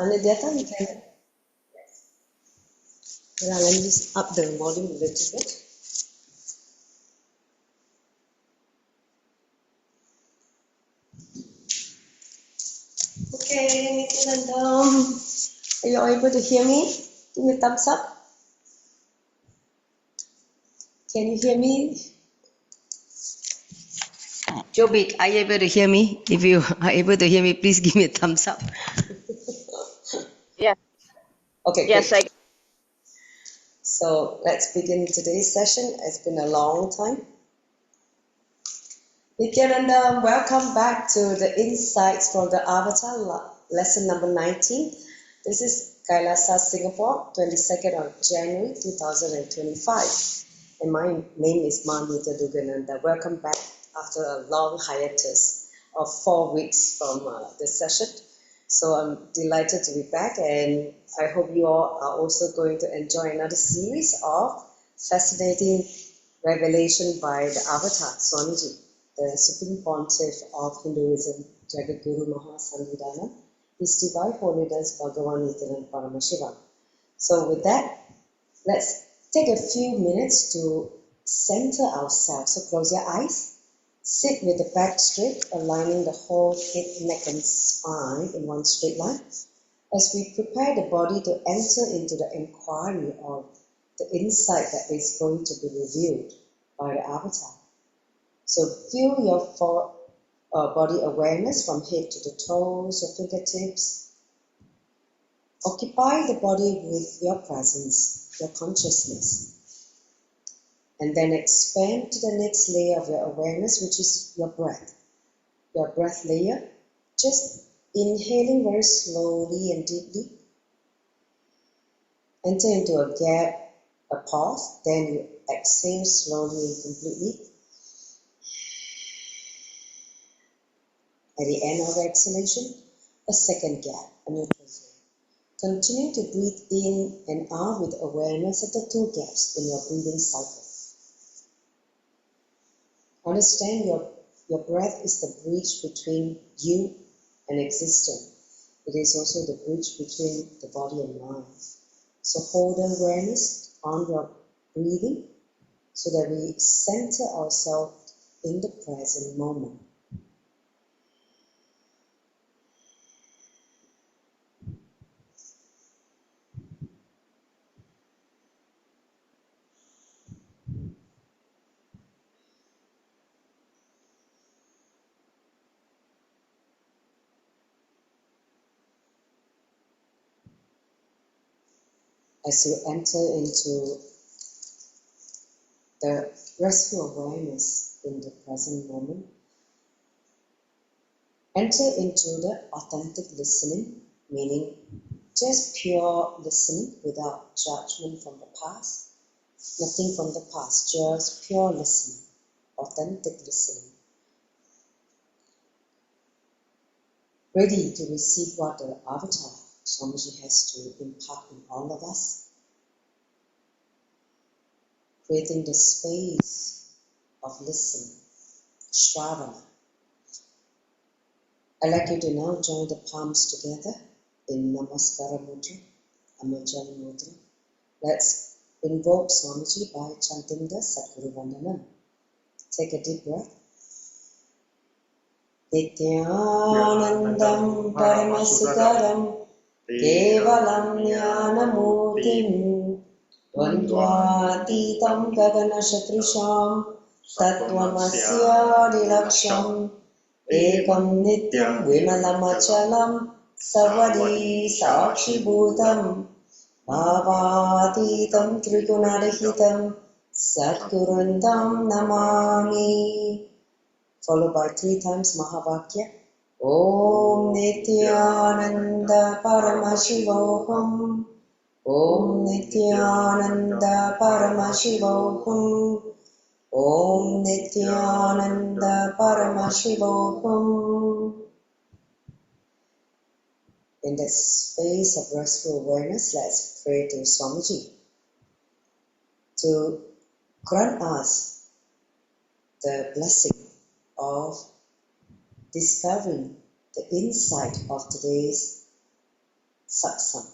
Anidyata, you can. Let me just up the volume a little bit. Okay, Nithyananda, are you able to hear me? Give me a thumbs up. Can you hear me? Jobik, are you able to hear me? If you are able to hear me, please give me a thumbs up. Yeah. Okay, yes, great. So let's begin today's session. It's been a long time. Nithyananda, welcome back to the Insights from the Avatar, lesson number 19. This is Kailasa, Singapore, 22nd of January 2025. And my name is Manita Dugananda. Welcome back after a long hiatus of 4 weeks from this session. So I'm delighted to be back, and I hope you all are also going to enjoy another series of fascinating revelation by the Avatar, Swamiji, the Supreme Pontiff of Hinduism, Jagadguru Mahasanghidana, His Divine Holiness Bhagavan Nithyananda Paramashivam. So with that, let's take a few minutes to center ourselves. So close your eyes. Sit with the back straight, aligning the whole head, neck, and spine in one straight line. As we prepare the body to enter into the inquiry of the insight that is going to be revealed by the Avatar. So feel your body awareness from head to the toes, your fingertips. Occupy the body with your presence, your consciousness. And then expand to the next layer of your awareness, which is your breath. Your breath layer, just inhaling very slowly and deeply. Enter into a gap, a pause, then you exhale slowly and completely. At the end of exhalation, a second gap, a neutral zone. Continue to breathe in and out with awareness of the two gaps in your breathing cycle. Understand your breath is the bridge between you and existence. It is also the bridge between the body and mind. So hold awareness on your breathing so that we center ourselves in the present moment. As you enter into the restful awareness in the present moment, enter into the authentic listening, meaning just pure listening without judgment from the past, nothing from the past, just pure listening, authentic listening. Ready to receive what the Avatar, Swamiji, has to impart in all of us. Creating the space of listening, Shravana. I'd like you to now join the palms together in Namaskara Mudra, Amanjali Mudra. Let's invoke Swamiji by chanting the Satguru Vandanam. Take a deep breath. Nithyanandam Paramasudaram Kevalam Jnanamurtim Dvandvatitam Gaganashatrisham Tattvamasya Dilaksham Ekam Nityam Vimalamachalam Savadi Sakshi Bhutam Bhavatitam Trigunarahitam Satgurundam Namami. Followed by 3 times Mahavakya. Om Nithyananda Paramashivam. Om Nithyananda Paramashivam. Om Nithyananda Paramashivam. In the space of restful awareness, let's pray to Swamiji to grant us the blessing of discovering the insight of today's satsang,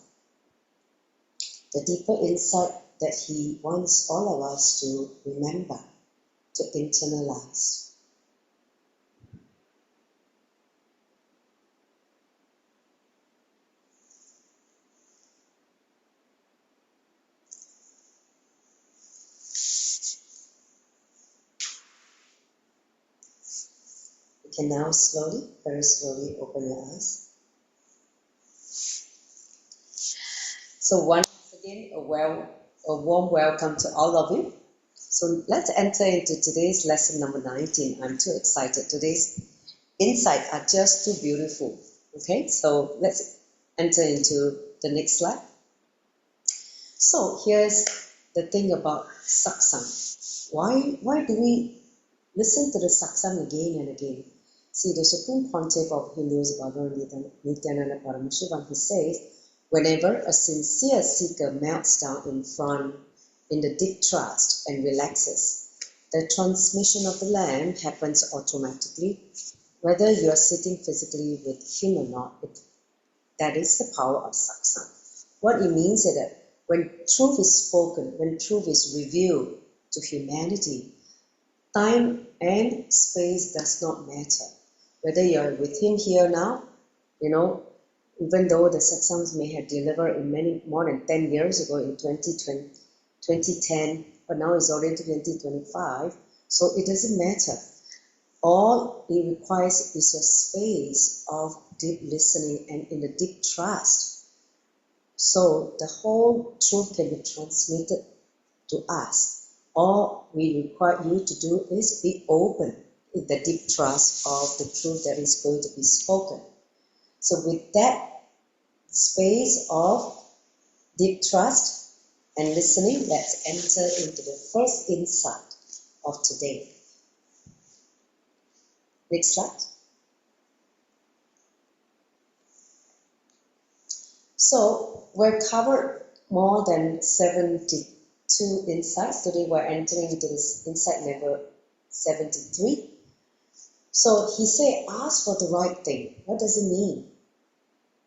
the deeper insight that he wants all of us to remember, to internalize. You can now slowly, very slowly open your eyes. So once again, a warm welcome to all of you. So let's enter into today's lesson number 19. I'm too excited. Today's insights are just too beautiful. Okay, so let's enter into the next slide. So here's the thing about satsang. Why do we listen to the satsang again and again? See, the Supreme Pontiff of Hindus, Nithyananda Paramashivam, he says, whenever a sincere seeker melts down in the deep trust and relaxes, the transmission of the lamp happens automatically, whether you are sitting physically with him or not. That is the power of satsang. What it means is that when truth is spoken, when truth is revealed to humanity, time and space does not matter. Whether you're with him here now, even though the satsangs may have delivered in more than 10 years ago in 2010, but now it's already 2025, so it doesn't matter. All it requires is a space of deep listening and in a deep trust. So the whole truth can be transmitted to us. All we require you to do is be open in the deep trust of the truth that is going to be spoken. So with that space of deep trust and listening, let's enter into the first insight of today. Next slide. So we've covered more than 72 insights. Today we're entering into this insight number 73. So he said, ask for the right thing. What does it mean?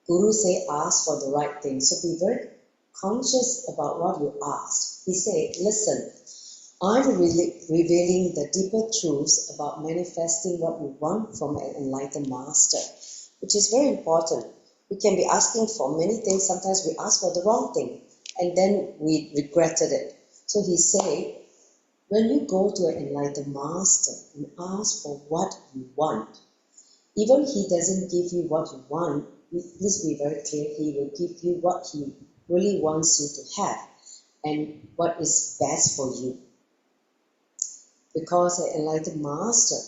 Guru say, ask for the right thing. So be very conscious about what you ask. He said, listen, I'm revealing the deeper truths about manifesting what you want from an enlightened master, which is very important. We can be asking for many things. Sometimes we ask for the wrong thing, and then we regretted it. So he said, when you go to an enlightened master and ask for what you want, even he doesn't give you what you want, please be very clear, he will give you what he really wants you to have and what is best for you. Because an enlightened master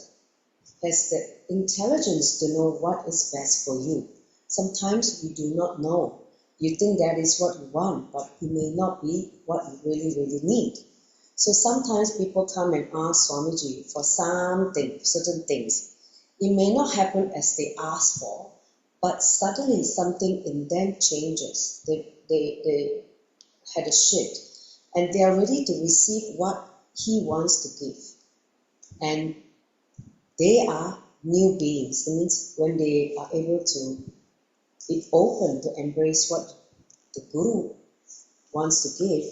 has the intelligence to know what is best for you. Sometimes you do not know. You think that is what you want, but it may not be what you really, really need. So sometimes people come and ask Swamiji for something, certain things. It may not happen as they ask for, but suddenly something in them changes. They had a shift, and they are ready to receive what he wants to give. And they are new beings. It means when they are able to be open to embrace what the Guru wants to give,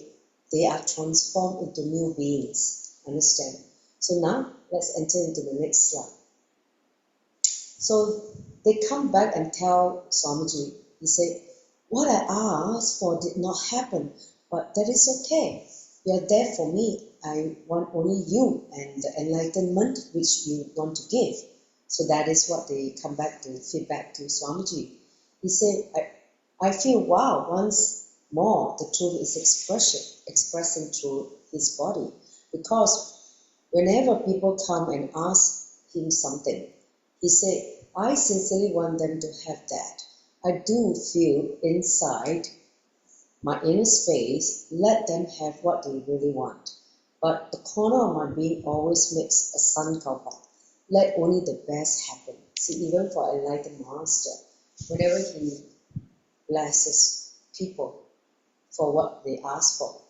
they are transformed into new beings. Understand? So now let's enter into the next slide. So they come back and tell Swamiji, he said, what I asked for did not happen, but that is okay. You are there for me. I want only you and the enlightenment which you want to give. So that is what they come back to feedback to Swamiji. He said, I feel, wow, once more the truth is expressing through his body. Because whenever people come and ask him something, he said, I sincerely want them to have that. I do feel inside my inner space, let them have what they really want. But the corner of my being always makes a sankalpa. Let only the best happen. See, even for enlightened master, whenever he blesses people for what they ask for,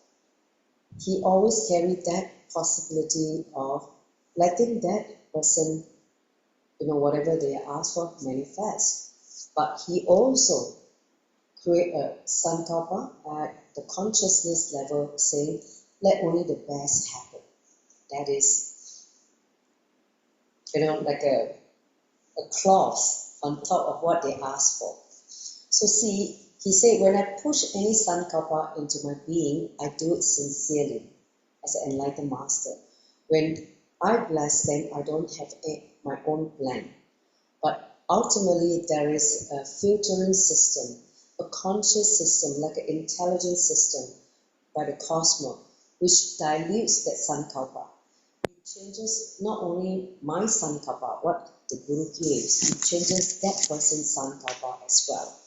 he always carries that possibility of letting that person, whatever they ask for, manifest. But he also create a sankalpa at the consciousness level, saying, let only the best happen. That is, like a clause on top of what they ask for. So see, he said, when I push any sankalpa into my being, I do it sincerely as an enlightened master. When I bless them, I don't have my own plan. But ultimately, there is a filtering system, a conscious system, like an intelligent system by the cosmos, which dilutes that sankalpa. It changes not only my sankalpa, what the Guru gives, it changes that person's sankalpa as well.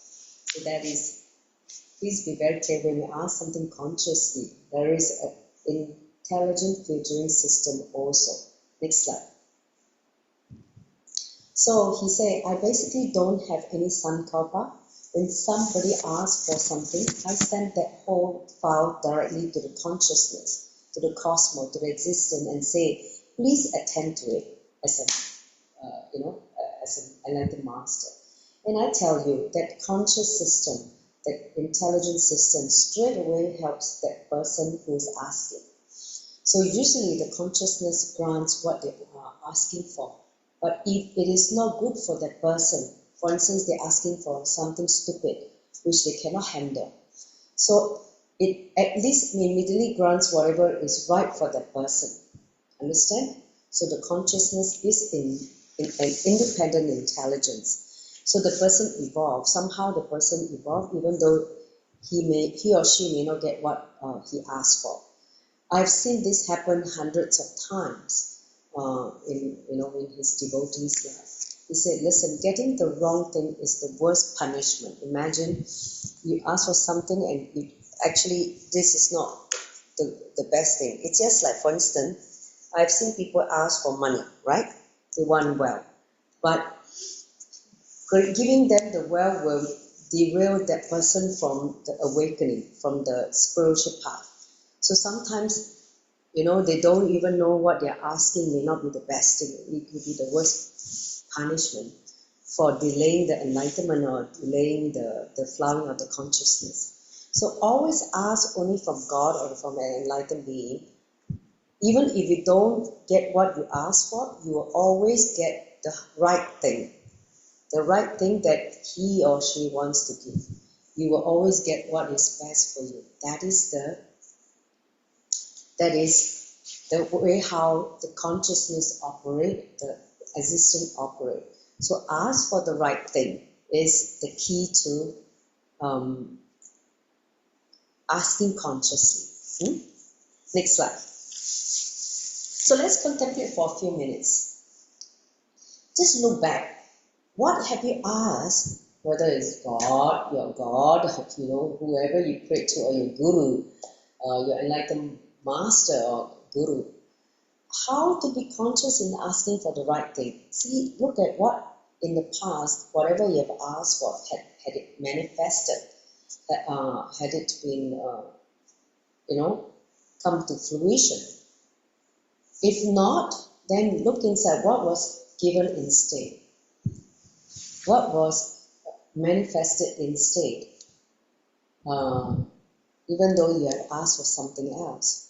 So that is, please be very clear when you ask something consciously, there is an intelligent filtering system also. Next slide. So he said, I basically don't have any sankalpa. When somebody asks for something, I send that whole file directly to the consciousness, to the cosmos, to the existence, and say, please attend to it as as an enlightened master. And I tell you that conscious system, that intelligent system, straight away helps that person who is asking. So usually the consciousness grants what they are asking for. But if it is not good for that person, for instance, they're asking for something stupid, which they cannot handle. So it at least immediately grants whatever is right for that person. Understand? So the consciousness is in an independent intelligence. So the person evolves. Somehow the person evolves, even though he or she may not get what he asked for. I've seen this happen hundreds of times. In his devotees' life. He said, listen, getting the wrong thing is the worst punishment. Imagine you ask for something and actually this is not the best thing. It's just like, for instance, I've seen people ask for money, right? They want wealth. But giving them the wealth will derail that person from the awakening, from the spiritual path. So sometimes they don't even know what they're asking may not be the best thing. It could be the worst punishment for delaying the enlightenment or delaying the flowering of the consciousness. So always ask only from God or from an enlightened being. Even if you don't get what you ask for, you will always get the right thing. The right thing that he or she wants to give. You will always get what is best for you. That is the way how the consciousness operates, the existence operates. So ask for the right thing is the key to asking consciously. Next slide. So let's contemplate for a few minutes. Just look back. What have you asked? Whether it's God, your God, whoever you pray to, or your Guru, your enlightened master or Guru. How to be conscious in asking for the right thing. See, look at what in the past, whatever you have asked for, had it manifested, had it been, come to fruition. If not, then look inside what was given instead. What was manifested instead, even though you had asked for something else.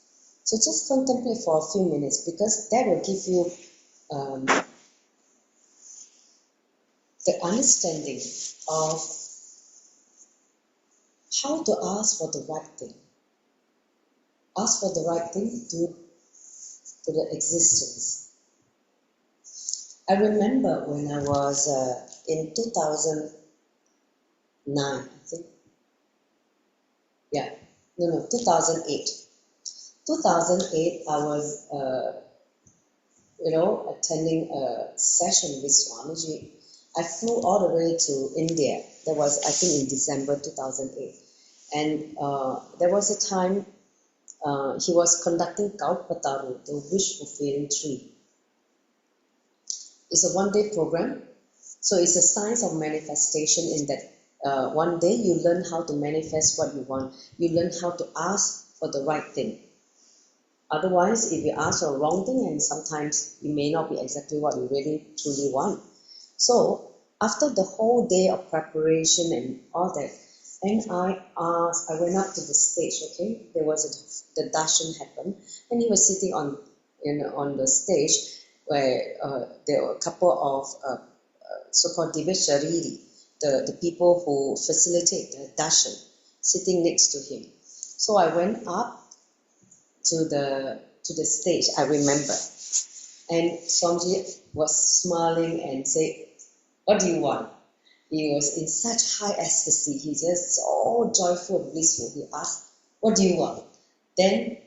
So just contemplate for a few minutes, because that will give you the understanding of how to ask for the right thing. Ask for the right thing to the existence. I remember when I was in 2009, I think. 2008. 2008, I was, attending a session with Swamiji. I flew all the way to India. That was, I think, in December 2008. And there was a time he was conducting Kalpataru, the wish fulfilling tree. It's a one-day program. So it's a science of manifestation in that one day you learn how to manifest what you want. You learn how to ask for the right thing. Otherwise, if you ask for a wrong thing, and sometimes it may not be exactly what you really truly want. So after the whole day of preparation and all that, And I went up to the stage, okay? The darshan happened, and he was sitting on the stage where there were a couple of so-called divashariri, the people who facilitate the darshan, sitting next to him. So I went up to the stage, I remember. And Swamiji was smiling and said, "What do you want?" He was in such high ecstasy. He just so joyful and blissful. He asked, "What do you want?" Then,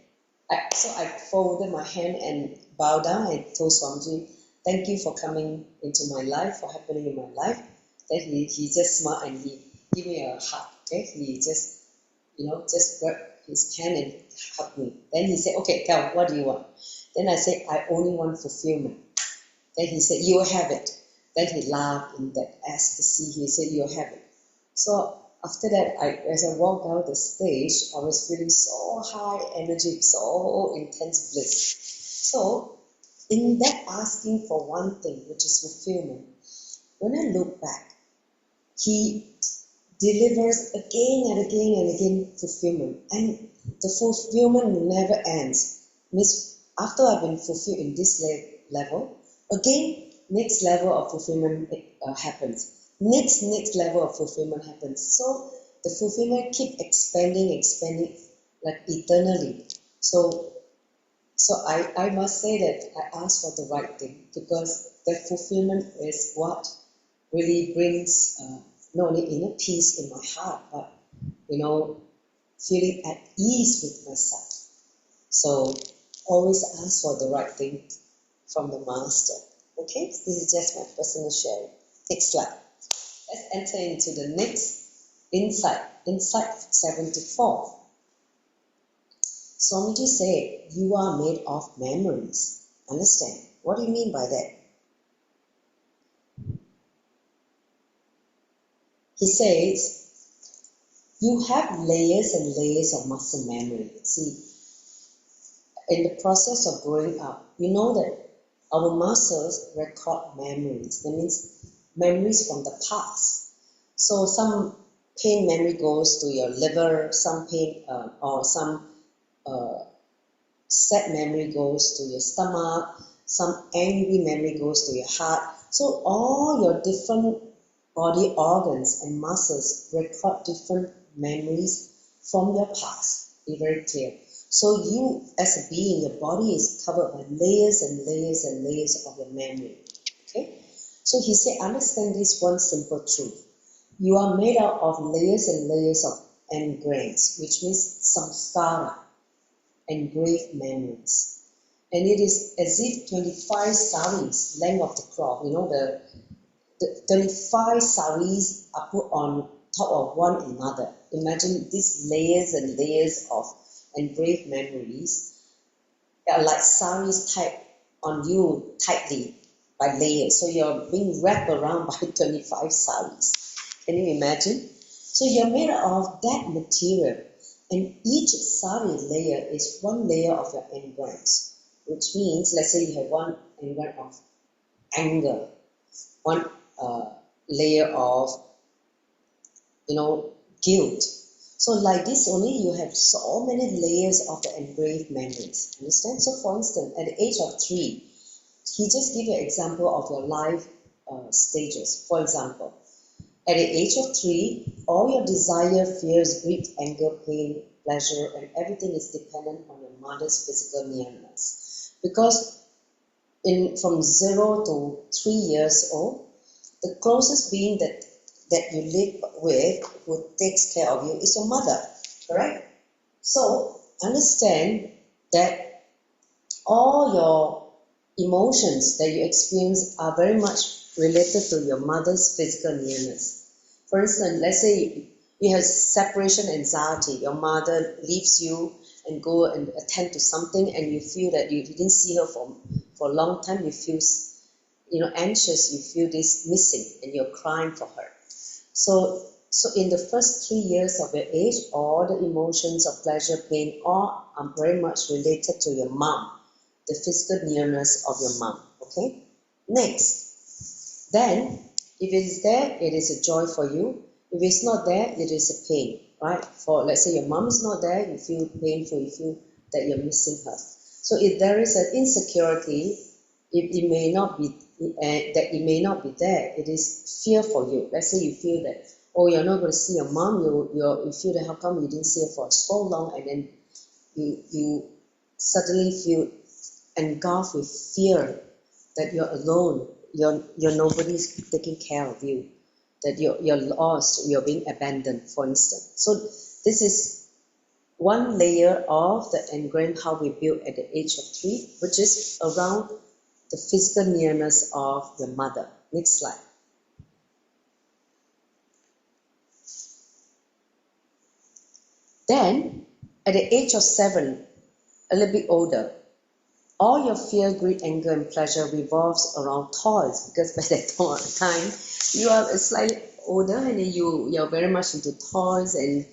I folded my hand and bowed down. I told Swamiji, "Thank you for coming into my life, for happening in my life." Then he just smiled and he gave me a hug. Okay, he just grabbed his hand and hugged me. Then he said, "Okay, tell, what do you want?" Then I said, "I only want fulfillment." Then he said, "You will have it." Then he laughed in that ecstasy. He said, "You'll have it." So after that, as I walked down the stage, I was feeling so high energy, so intense bliss. So in that asking for one thing, which is fulfillment, when I look back, he delivers again and again and again fulfillment. And the fulfillment never ends. Means after I've been fulfilled in this level, again, next level of fulfillment happens. Next level of fulfillment happens. So the fulfillment keep expanding like eternally. So I must say that I asked for the right thing, because that fulfillment is what really brings not only inner peace in my heart, but feeling at ease with myself. So always ask for the right thing from the master. Okay, this is just my personal sharing. Next slide. Let's enter into the next insight. Insight 74. Swamiji said, "You are made of memories." Understand? What do you mean by that? He says, you have layers and layers of muscle memory. See, in the process of growing up, you know that our muscles record memories. That means memories from the past. So some pain memory goes to your liver, some pain or some sad memory goes to your stomach, some angry memory goes to your heart. So all your different body organs and muscles record different memories from your past. Be very clear. So you, as a being, your body is covered by layers and layers and layers of your memory. Okay? So he said, understand this one simple truth. You are made out of layers and layers of engrams, which means samskara, engraved memories. And it is as if 25 saris, length of the cloth, the 25 saris are put on top of one another. Imagine these layers and layers of engraved memories. They are like saris tied on you tightly by layers. So you're being wrapped around by 25 saris. Can you imagine? So you're made of that material. And each sari layer is one layer of your engrams. Which means, let's say you have one engram of anger, one layer of, guilt. So like this only you have so many layers of the engraved memories. Understand? So for instance, at the age of 3, he just gave you an example of your life stages. For example, at the age of 3, all your desire, fears, greed, anger, pain, pleasure, and everything is dependent on your mother's physical nearness. Because from 0 to 3 years old, the closest being that you live with, who takes care of you, is your mother, correct? So understand that all your emotions that you experience are very much related to your mother's physical nearness. For instance, let's say you have separation anxiety. Your mother leaves you and go and attend to something, and you feel that you didn't see her for a long time. You feel anxious. You feel this missing, and you're crying for her. So in the first 3 years of your age, all the emotions of pleasure, pain, all are very much related to your mom, the physical nearness of your mom. Okay. Next, then if it is there, it is a joy for you. If it's not there, it is a pain, right? For let's say your mom is not there, you feel painful, you feel that you're missing her. So if there is an insecurity, it may not be that it may not be there. It is fear for you. Let's say you feel that, oh, you're not going to see your mom. You feel that how come you didn't see her for so long, and then you suddenly feel engulfed with fear that you're alone. You're nobody's taking care of you. That you're lost. You're being abandoned, for instance. So this is one layer of the engram how we build at the age of 3, which is around the physical nearness of your mother. Next slide. Then, at the age of 7, a little bit older, all your fear, greed, anger, and pleasure revolves around toys, because by that time you are slightly older and you're very much into toys and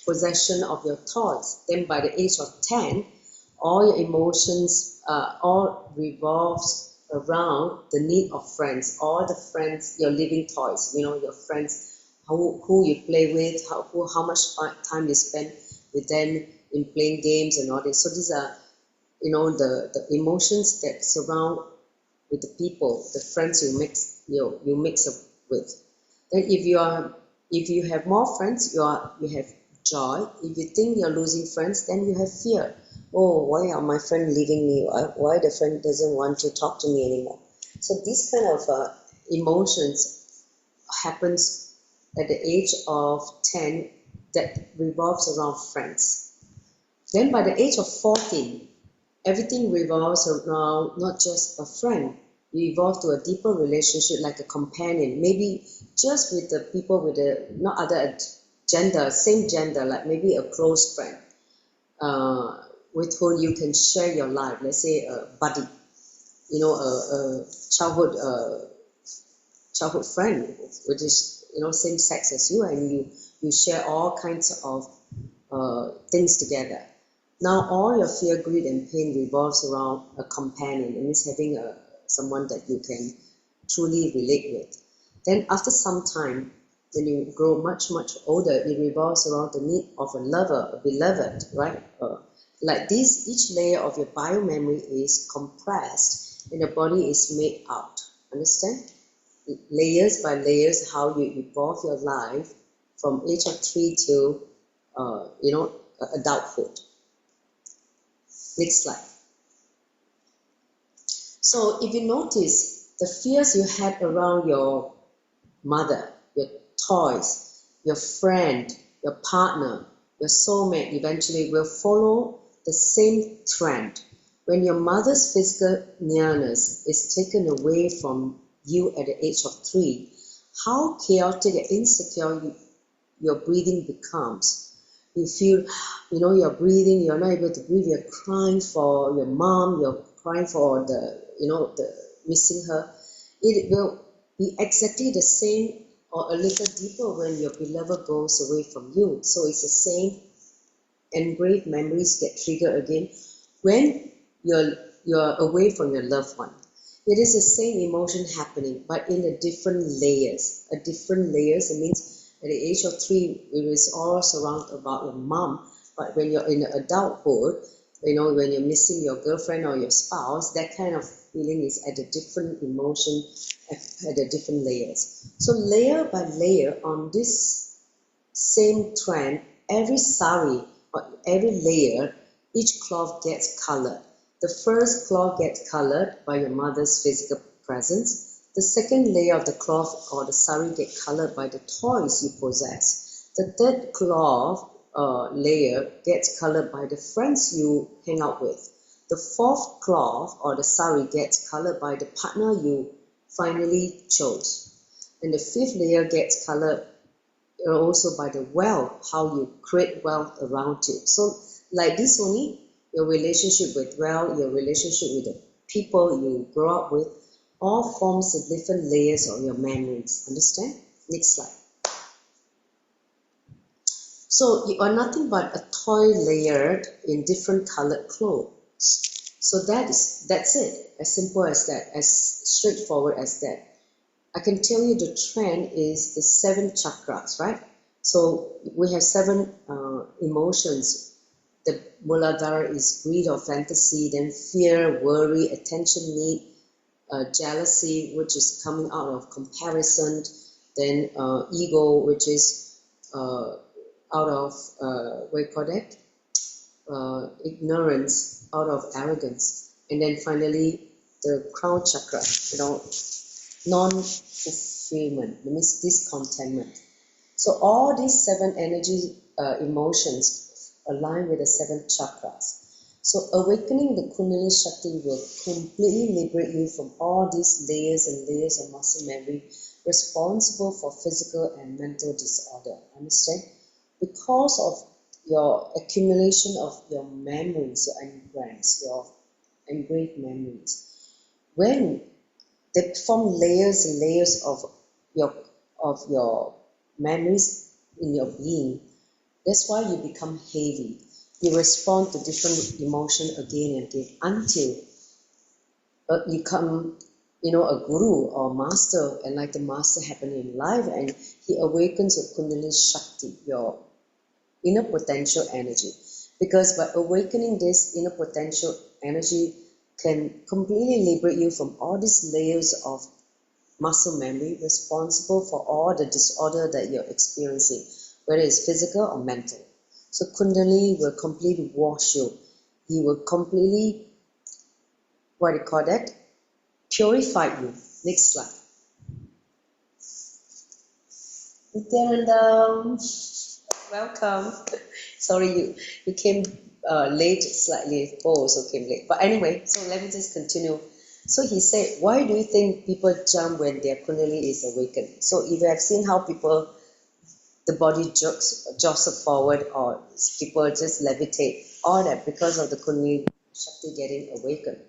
possession of your toys. Then by the age of 10, all your emotions all revolves around the need of friends, all the friends, your living toys, your friends, who you play with, how much time you spend with them in playing games and all this. So these are, the emotions that surround with the people, the friends you mix up with. Then if you have more friends, you have joy. If you think you're losing friends, then you have fear. Oh, why are my friends leaving me? Why the friend doesn't want to talk to me anymore? So these kind of emotions happens at the age of 10 that revolves around friends. Then by the age of 14, everything revolves around not just a friend. You evolve to a deeper relationship like a companion, maybe just with the people with not other gender, same gender, like maybe a close friend with whom you can share your life. Let's say a buddy, a childhood friend, which is same sex as you, and you share all kinds of things together. Now all your fear, greed, and pain revolves around a companion, and it's having someone that you can truly relate with. Then after some time, when you grow much, much older, it revolves around the need of a lover, a beloved, right? Like this, each layer of your bio-memory is compressed and the body is made out. Understand? Layers by layers, how you evolve your life from age of 3 till, adulthood. Next slide. So if you notice the fears you had around your mother, your toys, your friend, your partner, your soulmate eventually will follow the same trend. When your mother's physical nearness is taken away from you at the age of 3, how chaotic and insecure your breathing becomes. You feel, you're breathing, you're not able to breathe, you're crying for your mom, you're crying for the missing her. It will be exactly the same or a little deeper when your beloved goes away from you. So it's the same engraved memories get triggered again when you're away from your loved one. It is the same emotion happening, but in a different layers. It means at the age of 3, it is all surrounded about your mom. But when you're in adulthood, when you're missing your girlfriend or your spouse, that kind of feeling is at a different emotion, at the different layers. So layer by layer on this same trend, every sari or every layer, each cloth gets colored. The first cloth gets colored by your mother's physical presence. The second layer of the cloth or the sari gets colored by the toys you possess. The third cloth layer gets colored by the friends you hang out with. The fourth cloth or the sari gets colored by the partner you finally chose. And the fifth layer gets colored also by the wealth, how you create wealth around you. So like this only, your relationship with wealth, your relationship with the people you grow up with, all forms the different layers of your memories. Understand? Next slide. So you are nothing but a toy layered in different colored clothes. So that's it. As simple as that, as straightforward as that. I can tell you the trend is the 7 chakras, right? So we have 7 emotions. The Muladhara is greed or fantasy, then fear, worry, attention need, jealousy, which is coming out of comparison, then ego, which is out of, what you call that? Ignorance, out of arrogance. And then finally, the crown chakra, non-fulfillment, that means discontentment. So all these 7 energy emotions align with the 7 chakras. So awakening the Kundalini Shakti will completely liberate you from all these layers and layers of muscle memory responsible for physical and mental disorder. Understand? Because of your accumulation of your memories, your engrams, your engraved memories. When they form layers and layers of your memories in your being, that's why you become heavy. You respond to different emotion again and again until you come, a guru or master, and like the master happening in life, and he awakens your Kundalini Shakti, your inner potential energy. Because by awakening this inner potential energy can completely liberate you from all these layers of muscle memory responsible for all the disorder that you're experiencing, whether it's physical or mental. So Kundalini will completely wash you. He will completely, purify you. Next slide. Nithyananda, welcome. Sorry, you came late, slightly. Also came late. But anyway, so let me just continue. So he said, why do you think people jump when their Kundalini is awakened? So if you have seen how people, the body jostle forward, or people just levitate, all that because of the Kundalini Shakti getting awakened.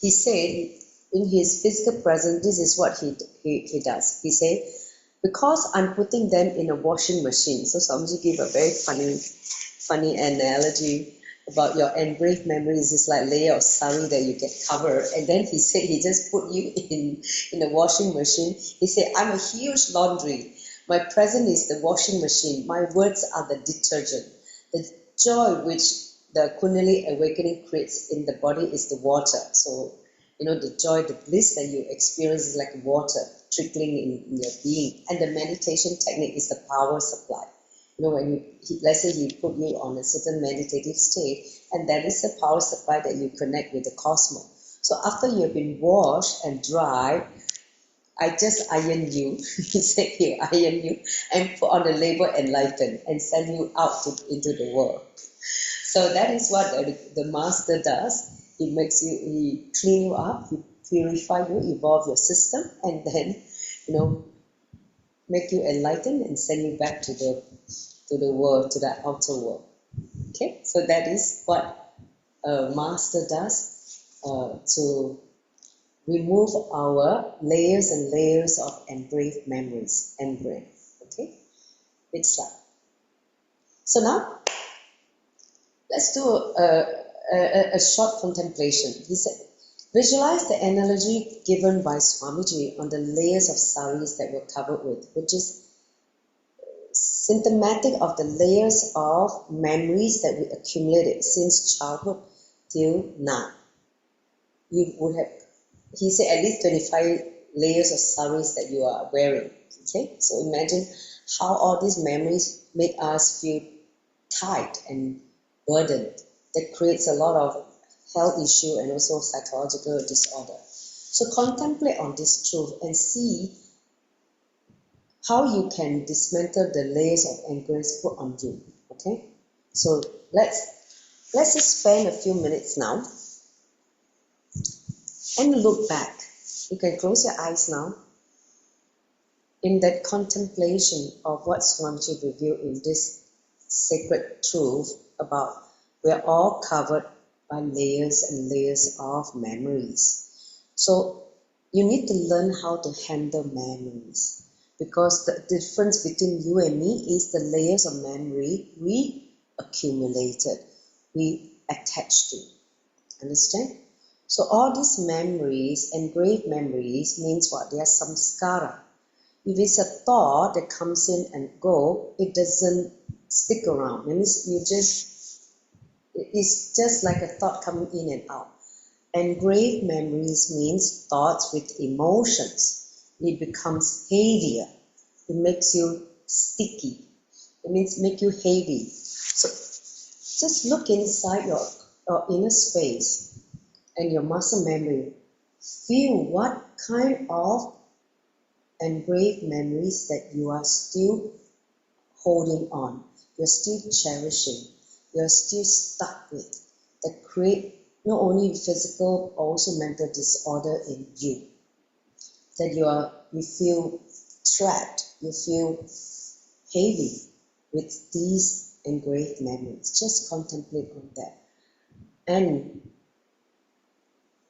He said, in his physical presence, this is what he does. He said, because I'm putting them in a washing machine. So Swamiji gave a very funny analogy about your engraved memories. It's like layer of sari that you get covered. And then he said he just put you in a washing machine. He said, I'm a huge laundry. My present is the washing machine. My words are the detergent. The joy which the Kundalini awakening creates in the body is the water. So, the joy, the bliss that you experience is like water trickling in your being. And the meditation technique is the power supply. When let's say he put you on a certain meditative state, and that is the power supply that you connect with the cosmos. So after you have been washed and dried, I just iron you. He said he iron you and put on the label enlightened and send you out into the world. So that is what the master does. He clean you up, he purify you, evolve your system, and then, make you enlightened and send you back to the world, to the outer world. Okay, so that is what a master does to remove our layers and layers of engraved memories. Okay, next slide. So now, let's do a short contemplation. He said, visualize the analogy given by Swamiji on the layers of saris that we're covered with, which is symptomatic of the layers of memories that we accumulated since childhood till now. You would have, he said, at least 25 layers of saris that you are wearing. Okay, so imagine how all these memories make us feel tight and burdened. That creates a lot of health issue and also psychological disorder. So contemplate on this truth and see how you can dismantle the layers of engraves put on you. Okay, so let's just spend a few minutes now and look back. You can close your eyes now in that contemplation of what Swamiji revealed in this sacred truth about we're all covered by layers and layers of memories. So you need to learn how to handle memories, because the difference between you and me is the layers of memory we accumulated, we attached to. Understand? So all these memories, engraved memories, means what? They are samskara. If it's a thought that comes in and go, it doesn't stick around. It means it's just like a thought coming in and out. Engraved memories means thoughts with emotions. It becomes heavier. It makes you sticky. It means make you heavy. So just look inside your inner space and your muscle memory. Feel what kind of engraved memories that you are still holding on, you're still cherishing, you're still stuck with, that create not only physical, also mental disorder in you. That you feel trapped, you feel heavy with these engraved memories. Just contemplate on that. And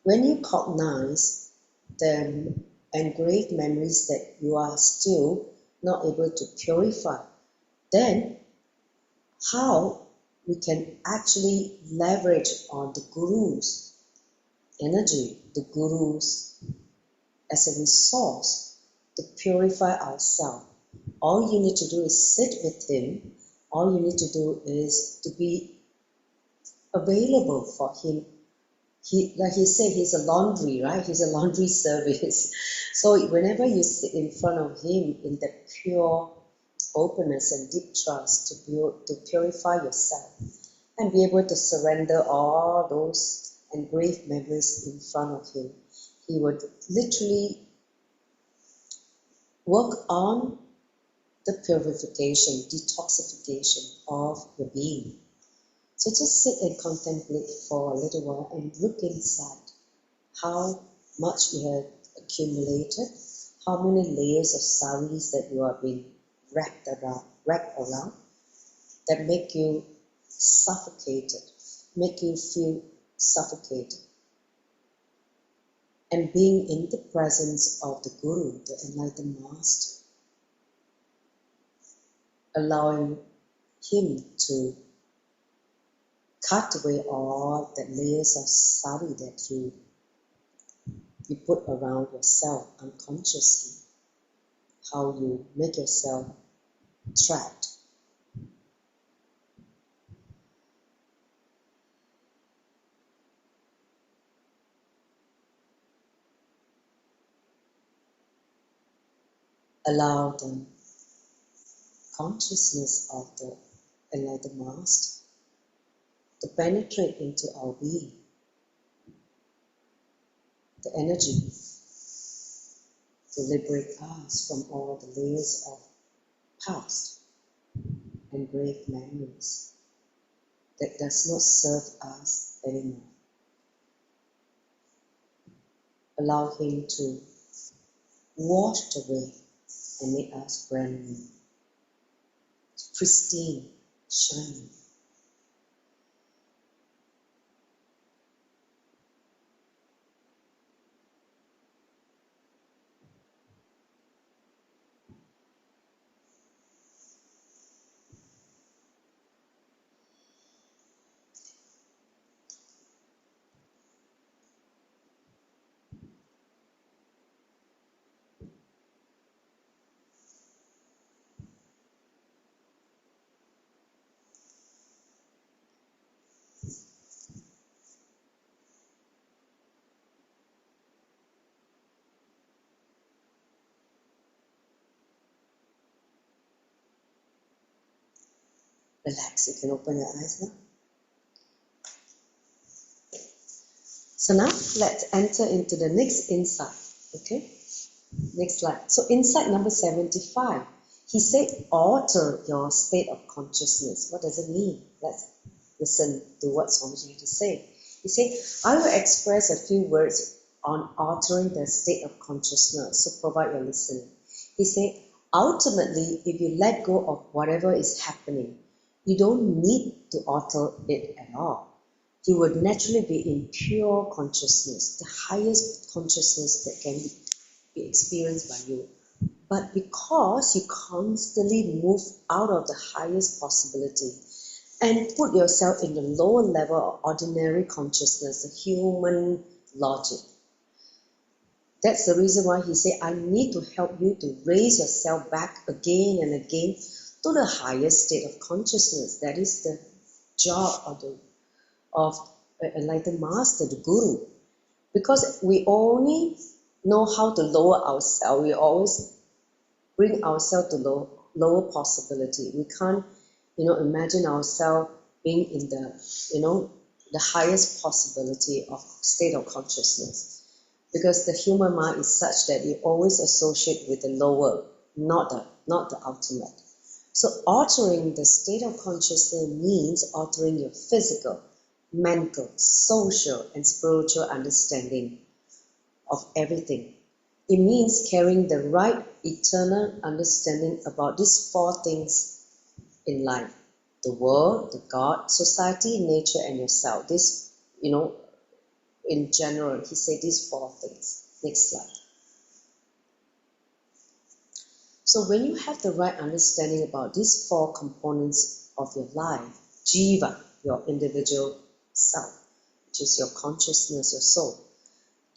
when you cognize the engraved memories that you are still not able to purify, then how we can actually leverage on the Guru's energy, the Guru's as a resource to purify ourselves. All you need to do is sit with him. All you need to do is to be available for him. Like he said, he's a laundry, right? He's a laundry service. So whenever you sit in front of him in that pure openness and deep trust to purify yourself and be able to surrender all those engraved memories in front of him, he would literally work on the purification, detoxification of your being. So just sit and contemplate for a little while and look inside how much you have accumulated, how many layers of saris that you have been wrapped around that make you suffocated, make you feel suffocated. And being in the presence of the Guru, the enlightened master, allowing him to cut away all the layers of sari that you put around yourself unconsciously, how you make yourself trapped. Allow the consciousness of the enlightened master to penetrate into our being, the energy to liberate us from all the layers of past engraved memories that does not serve us anymore. Allow him to wash away and make us brand new, pristine, shining. Relax, you can open your eyes now. So now let's enter into the next insight, okay? Next slide. So insight number 75. He said, alter your state of consciousness. What does it mean? Let's listen to what Swamiji to say. He said, I will express a few words on altering the state of consciousness, so provide your listening. He said, ultimately, if you let go of whatever is happening, you don't need to alter it at all. You would naturally be in pure consciousness, the highest consciousness that can be experienced by you. But because you constantly move out of the highest possibility and put yourself in the lower level of ordinary consciousness, the human logic, That's the reason why he said, I need to help you to raise yourself back again and again to the highest state of consciousness. That is the job of an enlightened master, the guru. Because we only know how to lower ourselves. We always bring ourselves to lower possibility. We can't, imagine ourselves being in the highest possibility of state of consciousness. Because the human mind is such that you always associate with the lower, not the ultimate. So altering the state of consciousness means altering your physical, mental, social, and spiritual understanding of everything. It means carrying the right eternal understanding about these four things in life: the world, the God, society, nature, and yourself. This, in general, he said these four things. Next slide. So when you have the right understanding about these four components of your life, jiva, your individual self, which is your consciousness, your soul.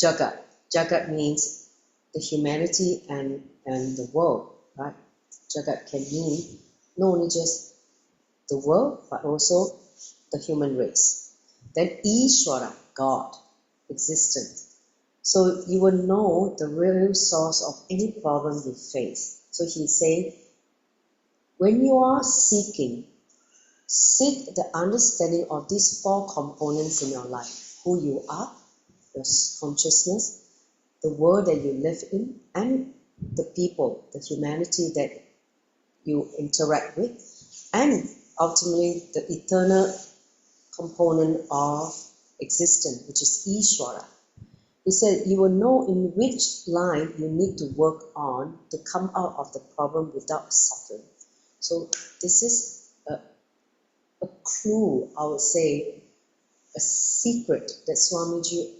Jagat. Jagat means the humanity and the world, right? Jagat can mean not only just the world, but also the human race. Then Ishvara, God, existent. So you will know the real source of any problem you face. So he said, when you are seek the understanding of these four components in your life: who you are, your consciousness, the world that you live in, and the people, the humanity that you interact with, and ultimately the eternal component of existence, which is Ishvara. He said, you will know in which line you need to work on to come out of the problem without suffering. So this is a clue, I would say, a secret that Swamiji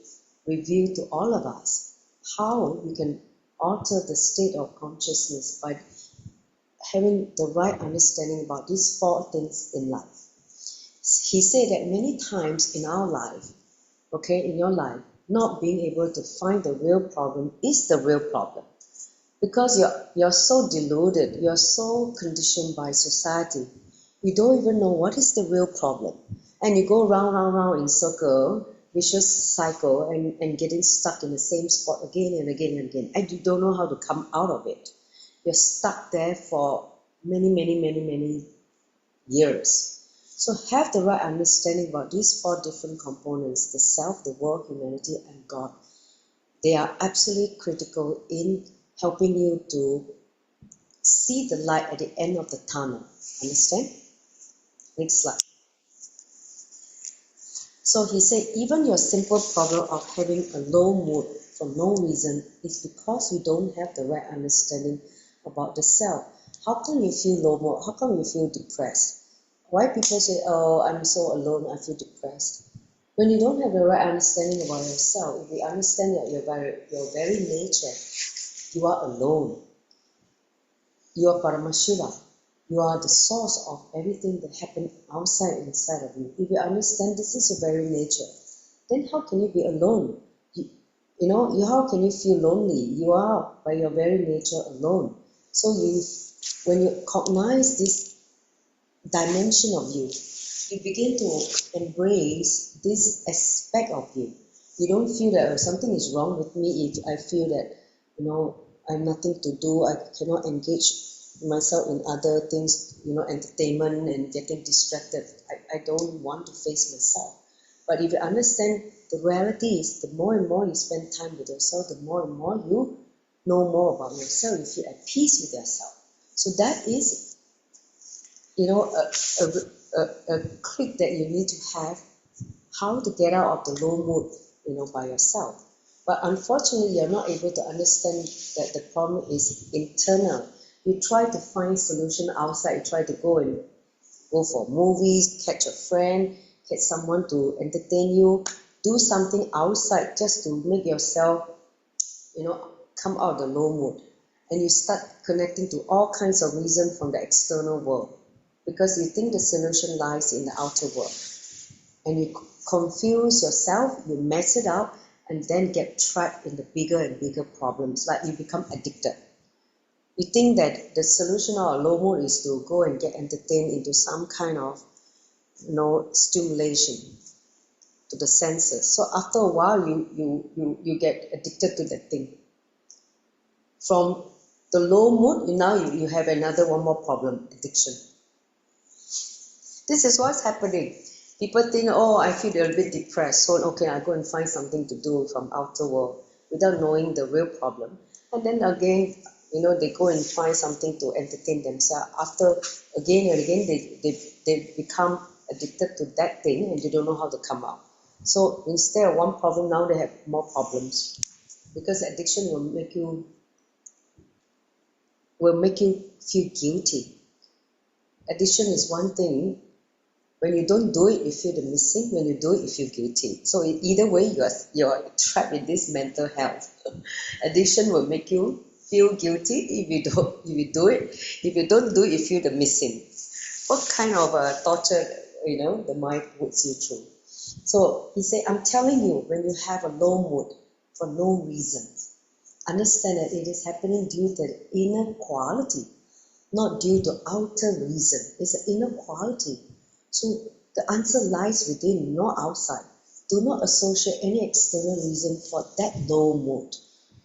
revealed to all of us, how we can alter the state of consciousness by having the right understanding about these four things in life. He said that many times in our life, in your life, not being able to find the real problem is the real problem. Because you're so deluded, you're so conditioned by society, you don't even know what is the real problem. And you go round in circle, vicious cycle, and getting stuck in the same spot again and again and again. And you don't know how to come out of it. You're stuck there for many years. So have the right understanding about these four different components: the self, the world, humanity, and God. They are absolutely critical in helping you to see the light at the end of the tunnel. Understand? Next slide. So he said, even your simple problem of having a low mood for no reason is because you don't have the right understanding about the self. How can you feel low mood? How come you feel depressed? Why people say, oh, I'm so alone, I feel depressed? When you don't have the right understanding about yourself, if you understand that your very nature, you are alone. You are Paramashivam. You are the source of everything that happens outside and inside of you. If you understand this is your very nature, then how can you be alone? How can you feel lonely? You are by your very nature alone. So when you cognize this dimension of you, you begin to embrace this aspect of you. You don't feel that something is wrong with me if I feel that, I have nothing to do, I cannot engage myself in other things, entertainment and getting distracted. I don't want to face myself. But if you understand the reality is, the more and more you spend time with yourself, the more and more you know more about yourself, you feel at peace with yourself. So that is a click that you need to have, how to get out of the low mood, by yourself. But unfortunately, you're not able to understand that the problem is internal. You try to find solution outside. You try to go for movies, catch a friend, get someone to entertain you, do something outside just to make yourself, come out of the low mood. And you start connecting to all kinds of reasons from the external world, because you think the solution lies in the outer world. And you confuse yourself, you mess it up, and then get trapped in the bigger and bigger problems, like you become addicted. You think that the solution of a low mood is to go and get entertained into some kind of stimulation to the senses. So after a while, you get addicted to that thing. From the low mood, now you have one more problem, addiction. This is what's happening. People think, oh, I feel a little bit depressed, so okay, I go and find something to do from outer world without knowing the real problem. And then again, they go and find something to entertain themselves. After again and again, they become addicted to that thing, and they don't know how to come out. So instead of one problem, now they have more problems, because addiction will make you feel guilty. Addiction is one thing. When you don't do it, you feel the missing. When you do it, you feel guilty. So either way, you're trapped in this mental health. Addiction will make you feel guilty if you do it. If you don't do it, you feel the missing. What kind of torture, the mind puts you through? So he said, I'm telling you, when you have a low mood for no reason, understand that it is happening due to the inner quality, not due to outer reason. It's an inner quality. So the answer lies within, not outside. Do not associate any external reason for that low mood.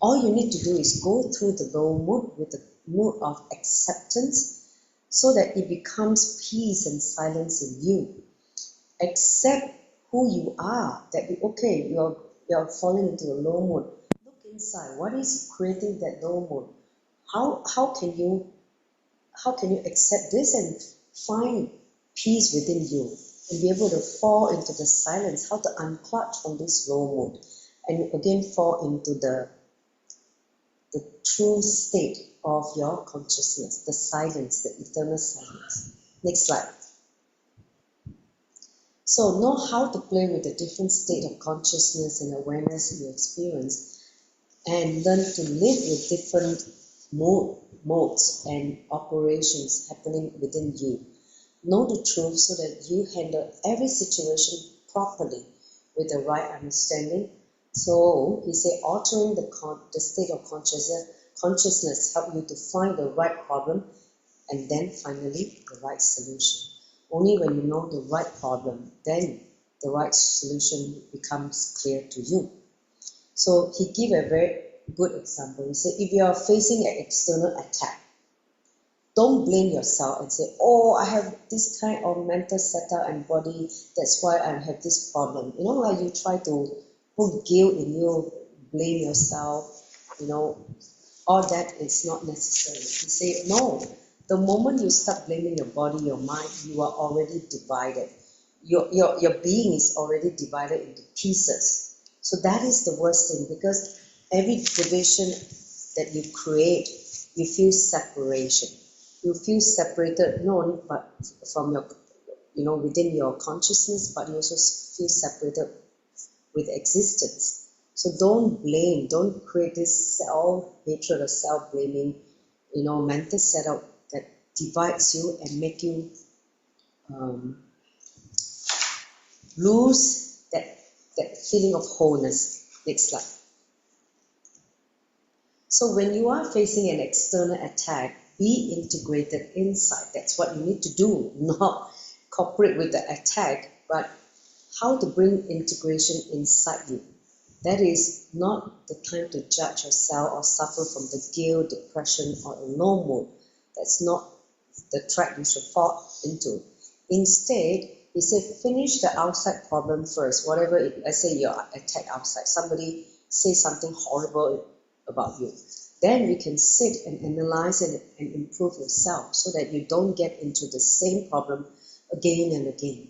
All you need to do is go through the low mood with the mood of acceptance, so that it becomes peace and silence in you. Accept who you are, that you're falling into a low mood. Look inside. What is creating that low mood? How can you accept this and find peace within you and be able to fall into the silence? How to unclutch from this low mood and again fall into the true state of your consciousness, the silence, the eternal silence. Next slide. So know how to play with the different state of consciousness and awareness you experience, and learn to live with different modes and operations happening within you. Know the truth so that you handle every situation properly with the right understanding. So he said, altering the state of consciousness help you to find the right problem and then finally the right solution. Only when you know the right problem, then the right solution becomes clear to you. So he gave a very good example. He said, if you are facing an external attack, don't blame yourself and say, oh, I have this kind of mental setup and body, that's why I have this problem. Like you try to put guilt in you, blame yourself, all that is not necessary. He said, no, the moment you start blaming your body, your mind, you are already divided. Your being is already divided into pieces. So that is the worst thing, because every division that you create, you feel separation. You feel separated not only but from your, within your consciousness, but you also feel separated with existence. So don't blame, don't create this self-hatred or self-blaming, mental setup that divides you and make you lose that feeling of wholeness. Next slide. So when you are facing an external attack, be integrated inside. That's what you need to do, not cooperate with the attack, but how to bring integration inside you. That is not the time to judge yourself or suffer from the guilt, depression, or a low mood. That's not the track you should fall into. Instead, he said, finish the outside problem first. Whatever, let's say you're attacked outside, somebody says something horrible about you. Then you can sit and analyze and improve yourself so that you don't get into the same problem again and again.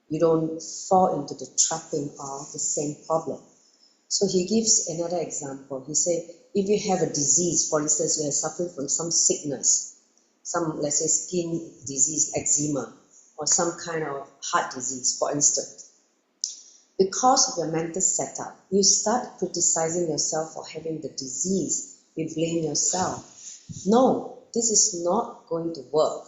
You don't fall into the trapping of the same problem. So he gives another example. He said, if you have a disease, for instance, you are suffering from some sickness, some, let's say, skin disease, eczema, or some kind of heart disease, for instance. Because of your mental setup, you start criticizing yourself for having the disease. You blame yourself. No, this is not going to work.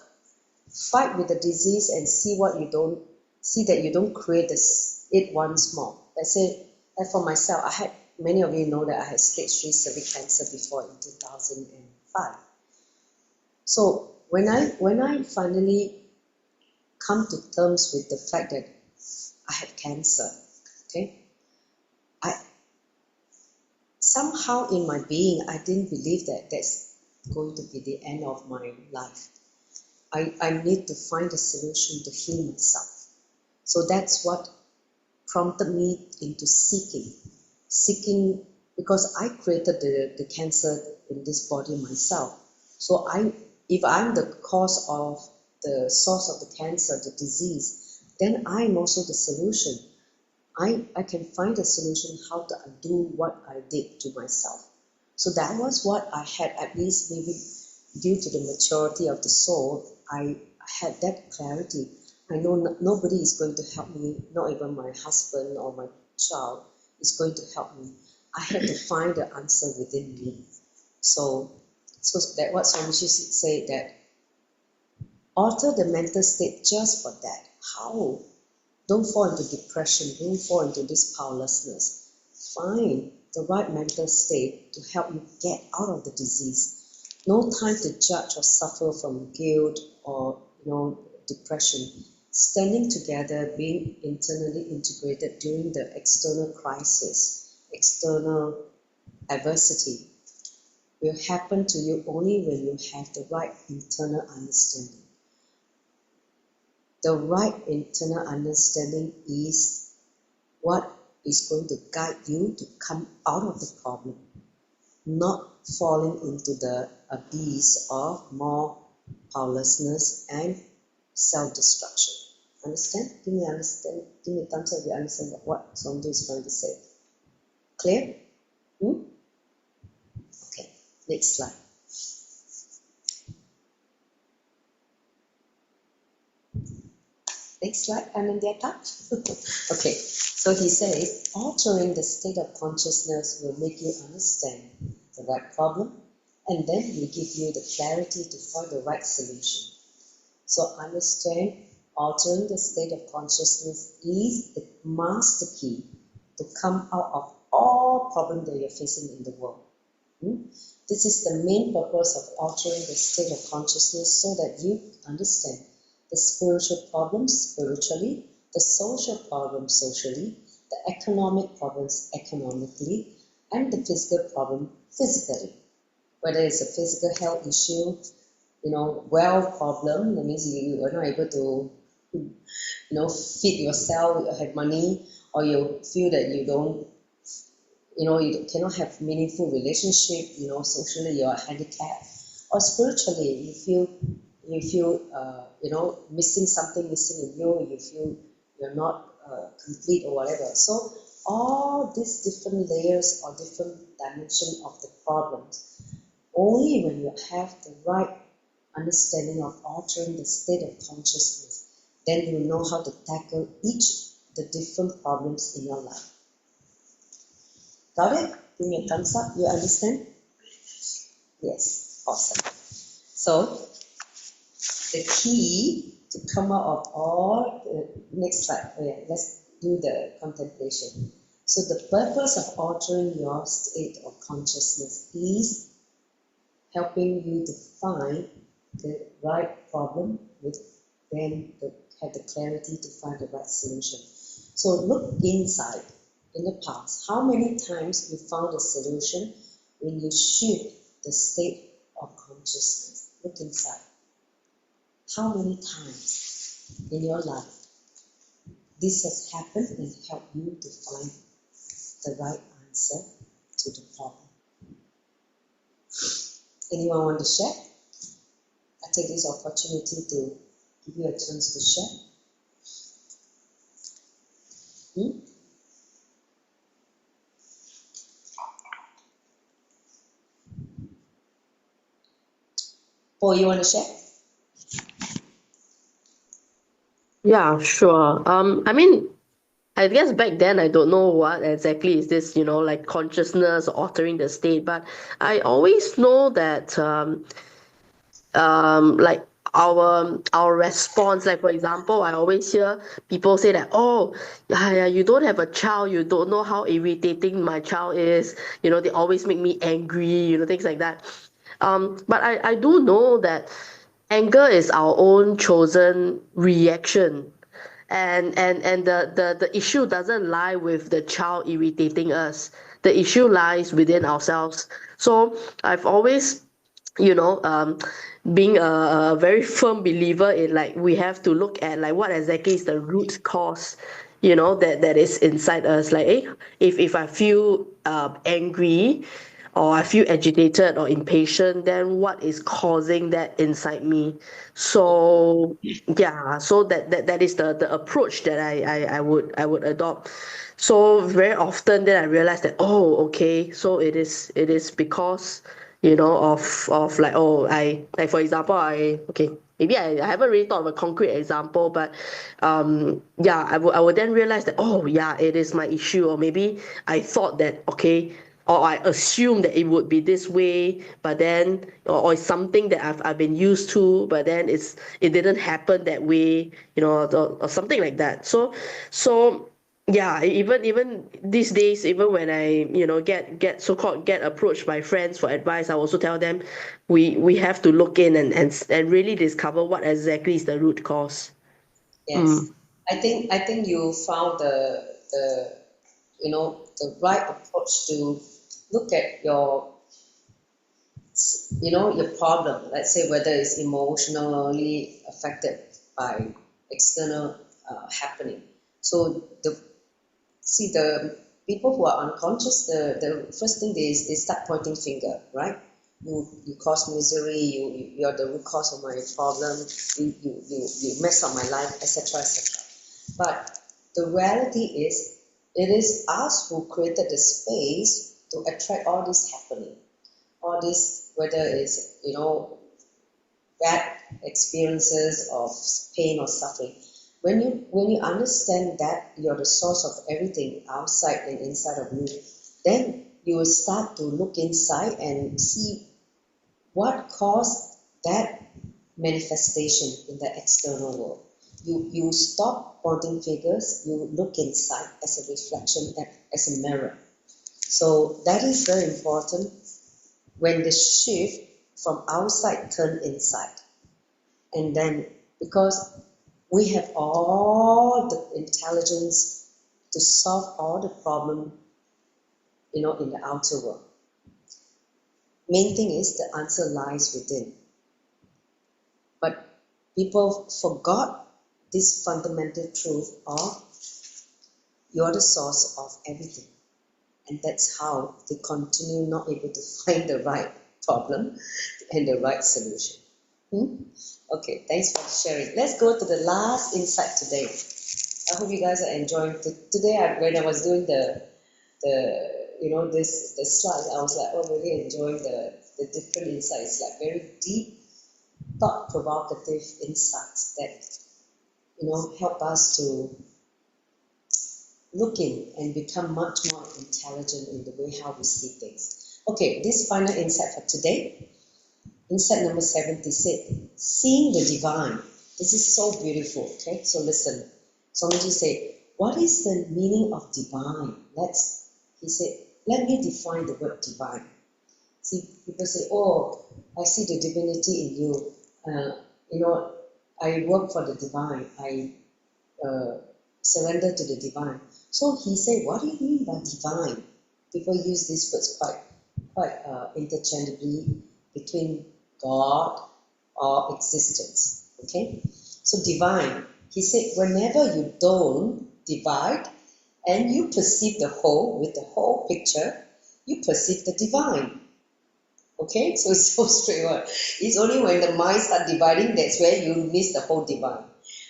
Fight with the disease and see that you don't create it once more. Let's say And for myself, many of you know that I had stage 3 cervix cancer before in 2005. So when I finally come to terms with the fact that I had cancer, okay, I somehow in my being I didn't believe that that's going to be the end of my life. I need to find a solution to heal myself. So that's what prompted me into seeking, because I created the cancer in this body myself. So if I'm the cause of the source of the cancer, the disease, then I'm also the solution. I can find a solution how to undo what I did to myself. So that was what I had, at least maybe due to the maturity of the soul, I had that clarity. I know nobody is going to help me, not even my husband or my child is going to help me. I had to find the answer within me. So that what Swamiji said, that alter the mental state just for that. How? Don't fall into depression, don't fall into this powerlessness. Find the right mental state to help you get out of the disease. No time to judge or suffer from guilt or depression. Standing together, being internally integrated during the external crisis, external adversity, will happen to you only when you have the right internal understanding. The right internal understanding is what is going to guide you to come out of the problem, not falling into the abyss of more powerlessness and self-destruction. Understand? Give me a thumbs up if you understand what Swamiji is trying to say. Clear? Okay, next slide. Next slide, Anandyata. Okay, so he says, altering the state of consciousness will make you understand the right problem, and then will give you the clarity to find the right solution. So understand, altering the state of consciousness is the master key to come out of all problems that you're facing in the world. This is the main purpose of altering the state of consciousness, so that you understand the spiritual problems spiritually, the social problems socially, the economic problems economically, and the physical problem physically. Whether it's a physical health issue, wealth problem, that means you are not able to, feed yourself, you have money, or you feel that you don't, you cannot have meaningful relationship, socially you are handicapped, or spiritually you feel missing something missing in you, you feel you're not complete or whatever. So all these different layers or different dimensions of the problems, only when you have the right understanding of altering the state of consciousness, then you know how to tackle the different problems in your life. Got it? Give me a thumbs up. You understand? Yes. Awesome. So the key to come out of all next slide. Let's do the contemplation. So the purpose of altering your state of consciousness is helping you to find the right problem, then have the clarity to find the right solution. So look inside. In the past, how many times you found a solution when you shift the state of consciousness? Look inside. How many times in your life this has happened and helped you to find the right answer to the problem? Anyone want to share? I take this opportunity to give you a chance to share. Paul, you want to share? Yeah, sure. I guess back then I don't know what exactly is this, like consciousness altering the state, but I always know that like our response. Like for example, I always hear people say that, oh, yeah, you don't have a child, you don't know how irritating my child is. They always make me angry, things like that. But I do know that anger is our own chosen reaction, and the issue doesn't lie with the child irritating us. The issue lies within ourselves. So I've always, you know um being a very firm believer in, like, we have to look at, like, what exactly is the root cause, that is inside us. Like, if I feel angry, or I feel agitated or impatient, then what is causing that inside me? So yeah, so that is the approach that I would adopt. So very often then I realize that, oh, okay, so it is because, of like, oh, I, like, for example, okay, maybe I haven't really thought of a concrete example, but yeah, I would then realize that, oh yeah, it is my issue. Or maybe I thought that, okay, or I assumed that it would be this way, but then, or it's something that I've been used to, but then it didn't happen that way, or something like that. So yeah, even these days, even when I, get so-called get approached by friends for advice, I also tell them we have to look in and really discover what exactly is the root cause. Yes, Mm. I think you found the right approach to look at your problem. Let's say whether it's emotionally affected by external happening. So the people who are unconscious, the first thing they start pointing finger, right? You cause misery. You're the root cause of my problem. You mess up my life, etc., etc. But the reality is, it is us who created the space to attract all this happening, all this, whether it's bad experiences of pain or suffering. When you understand that you're the source of everything outside and inside of you, then you will start to look inside and see what caused that manifestation in the external world. You stop pointing fingers, you look inside as a reflection, as a mirror. So that is very important when the shift from outside turn inside. And then, because we have all the intelligence to solve all the problem, in the outer world. Main thing is the answer lies within. But people forgot this fundamental truth of you're the source of everything. And that's how they continue not able to find the right problem and the right solution. Okay, thanks for sharing. Let's go to the last insight today. I hope you guys are enjoying. Today, when I was doing the slide, I was like, oh, really enjoying the different insights, like very deep, thought provocative insights that help us to look in and become much more intelligent in the way how we see things. Okay, this final insight for today, insight number 76, seeing the divine. This is so beautiful. Okay, so listen. Swamiji said, what is the meaning of divine? He said, let me define the word divine. See, people say, oh, I see the divinity in you. I work for the divine. I surrender to the divine. So he said, what do you mean by divine? People use these words quite interchangeably between God or existence. Okay? So divine, he said, whenever you don't divide and you perceive the whole with the whole picture, you perceive the divine. Okay, so it's so straightforward. It's only when the mind starts dividing that's where you miss the whole divine.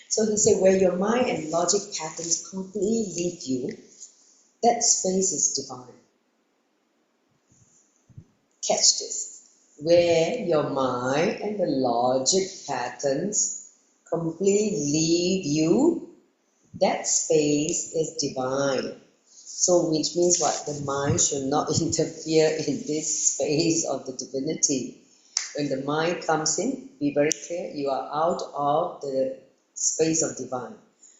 So he said, where your mind and logic patterns completely leave you, that space is divine. Catch this. Where your mind and the logic patterns completely leave you, that space is divine. So which means what? The mind should not interfere in this space of the divinity. When the mind comes in, be very clear, you are out of the space of divine.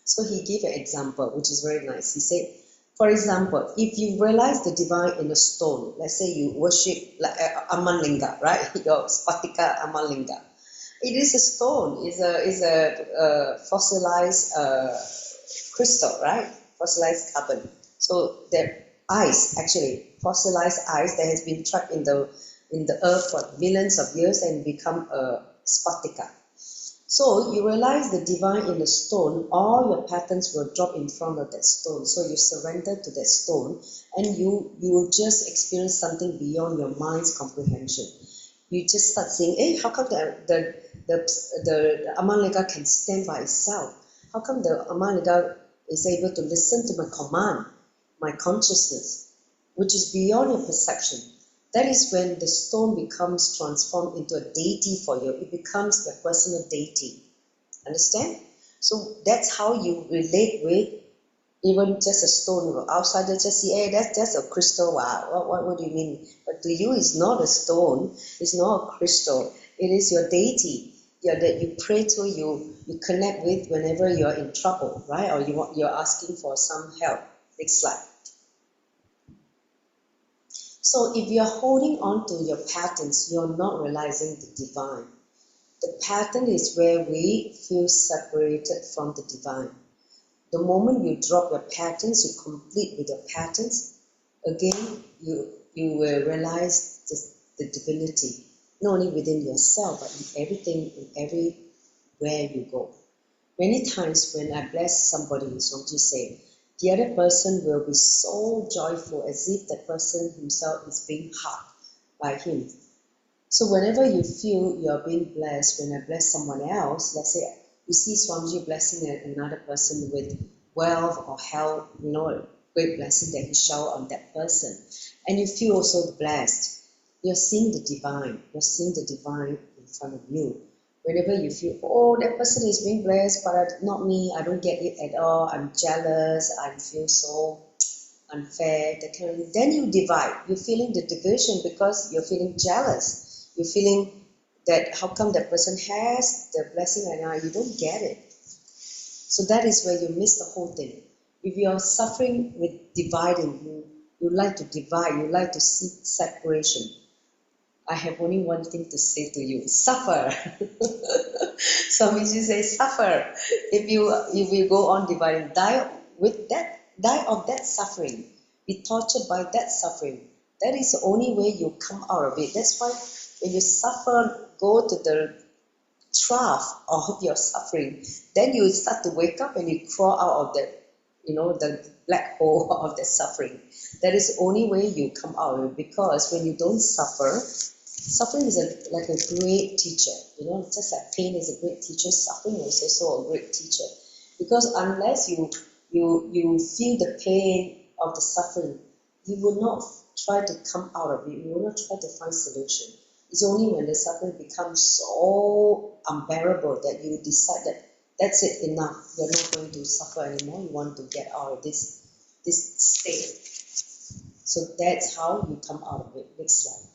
So he gave an example, which is very nice. He said, for example, if you realize the divine in a stone, let's say you worship like Amalinga, right? Your Spatika Amalinga. It is a stone, is a fossilized crystal, right? Fossilized carbon. So the ice, actually, fossilized ice that has been trapped in the earth for millions of years and become a spatika. So you realize the divine in the stone, all your patterns will drop in front of that stone. So you surrender to that stone and you will just experience something beyond your mind's comprehension. You just start saying, hey, how come the Amalinga can stand by itself? How come the Amalinga is able to listen to my command, my consciousness, which is beyond your perception? That is when the stone becomes transformed into a deity for you. It becomes the personal deity. Understand? So that's how you relate with even just a stone. Outsiders just see, hey, that's just a crystal. Wow, what do you mean? But to you, it's not a stone. It's not a crystal. It is your deity that you pray to, you connect with whenever you're in trouble, right? Or you're asking for some help. Next slide. So if you're holding on to your patterns, you're not realizing the divine. The pattern is where we feel separated from the divine. The moment you drop your patterns, you complete with your patterns, again, you will realize the divinity, not only within yourself, but in everything, in everywhere you go. Many times when I bless somebody, Swamiji said, the other person will be so joyful as if that person himself is being hugged by him. So whenever you feel you're being blessed, when I bless someone else, let's say you see Swamiji blessing another person with wealth or health, a great blessing that he showered on that person, and you feel also blessed, you're seeing the divine. You're seeing the divine in front of you. Whenever you feel, oh, that person is being blessed, but not me, I don't get it at all, I'm jealous, I feel so unfair, that kind of thing, then you divide. You're feeling the division because you're feeling jealous. You're feeling that how come that person has the blessing and you don't get it. So that is where you miss the whole thing. If you are suffering with dividing, you like to divide, you like to seek separation, I have only one thing to say to you: suffer. Swamiji says, suffer. If you go on dividing, die of that suffering. Be tortured by that suffering. That is the only way you come out of it. That's why when you suffer, go to the trough of your suffering, then you start to wake up and you crawl out of that, the black hole of the suffering. That is the only way you come out of it, because when you don't suffer, suffering is like a great teacher. Just like pain is a great teacher, suffering is also a great teacher. Because unless you feel the pain of the suffering, you will not try to come out of it. You will not try to find solution. It's only when the suffering becomes so unbearable that you decide that that's it, enough. You're not going to suffer anymore. You want to get out of this state. So that's how you come out of it. Next slide.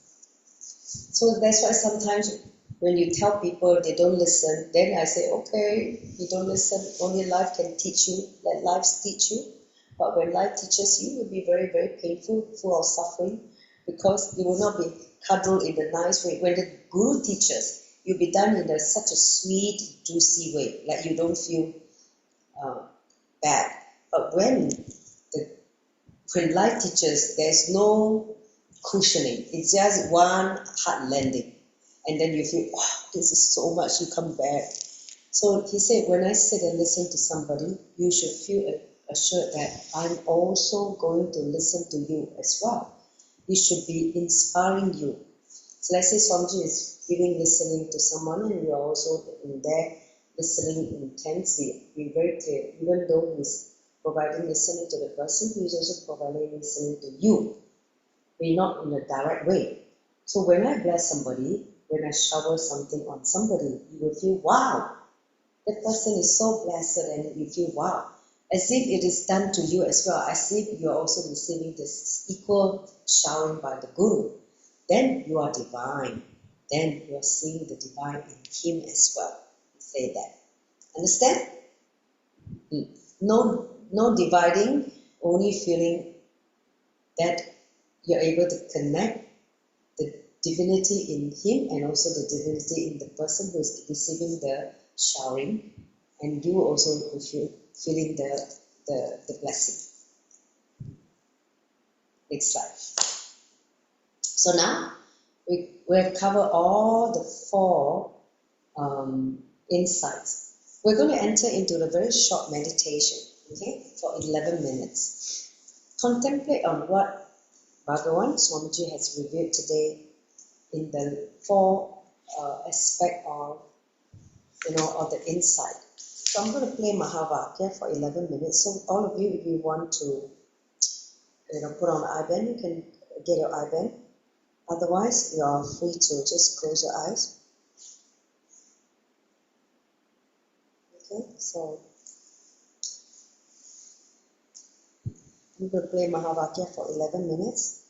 So that's why sometimes when you tell people they don't listen, then I say, okay, you don't listen, only life can teach you, let life teach you. But when life teaches you, it will be very, very painful, full of suffering, because you will not be cuddled in a nice way. When the Guru teaches, you'll be done in such a sweet, juicy way, like you don't feel bad. But when life teaches, there's no cushioning. It's just one hard landing. And then you feel, wow, this is so much, you come back. So he said, when I sit and listen to somebody, you should feel assured that I'm also going to listen to you as well. It should be inspiring you. So let's say Swamiji is listening to someone, and you're also in there listening intensely. Be very clear, even though he's providing listening to the person, he's also providing listening to you. We're not in a direct way. So when I bless somebody, when I shower something on somebody, you will feel, wow, that person is so blessed, and you feel, wow, as if it is done to you as well, as if you are also receiving this equal showering by the Guru. Then you are divine. then you are seeing the divine in him as well. Say that. Understand? No dividing, only feeling that you're able to connect the divinity in him and also the divinity in the person who is receiving the showering, and you also feeling the blessing. Next slide. So now we have covered all the 4 insights. We're going to enter into the very short meditation, okay, for 11 minutes. Contemplate on what Bhagavan Swamiji has revealed today in the 4 aspect of, of the insight. So I'm going to play Mahavakya for 11 minutes. So all of you, if you want to, put on IBAN, you can get your IBAN. Otherwise, you are free to just close your eyes. Okay, so I'm going to play Mahavakya for 11 minutes.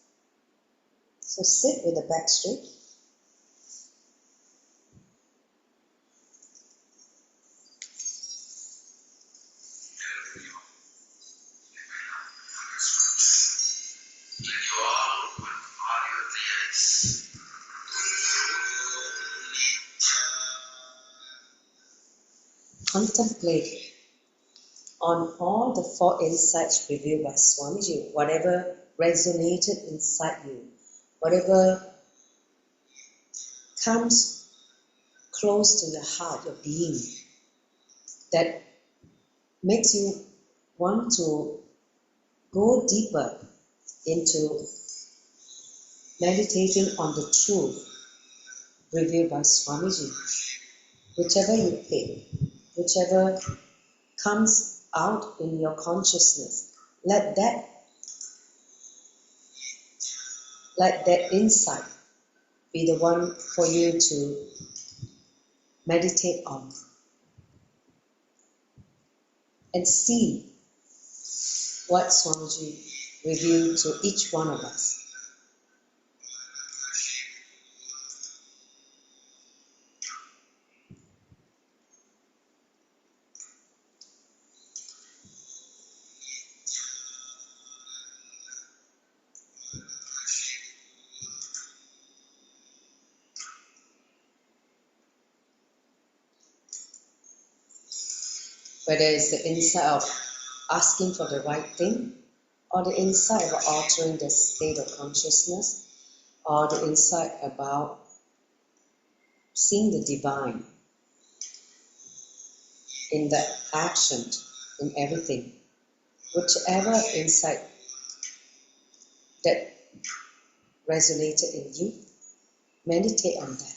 So sit with the back straight. Contemplate on all the 4 insights revealed by Swamiji, whatever resonated inside you, whatever comes close to your heart, your being, that makes you want to go deeper into meditating on the truth revealed by Swamiji. Whichever you pick, whichever comes out in your consciousness, let that insight be the one for you to meditate on and see what Swamiji revealed to each one of us. Whether it's the insight of asking for the right thing, or the insight of altering the state of consciousness, or the insight about seeing the divine in the action, in everything. Whichever insight that resonated in you, meditate on that.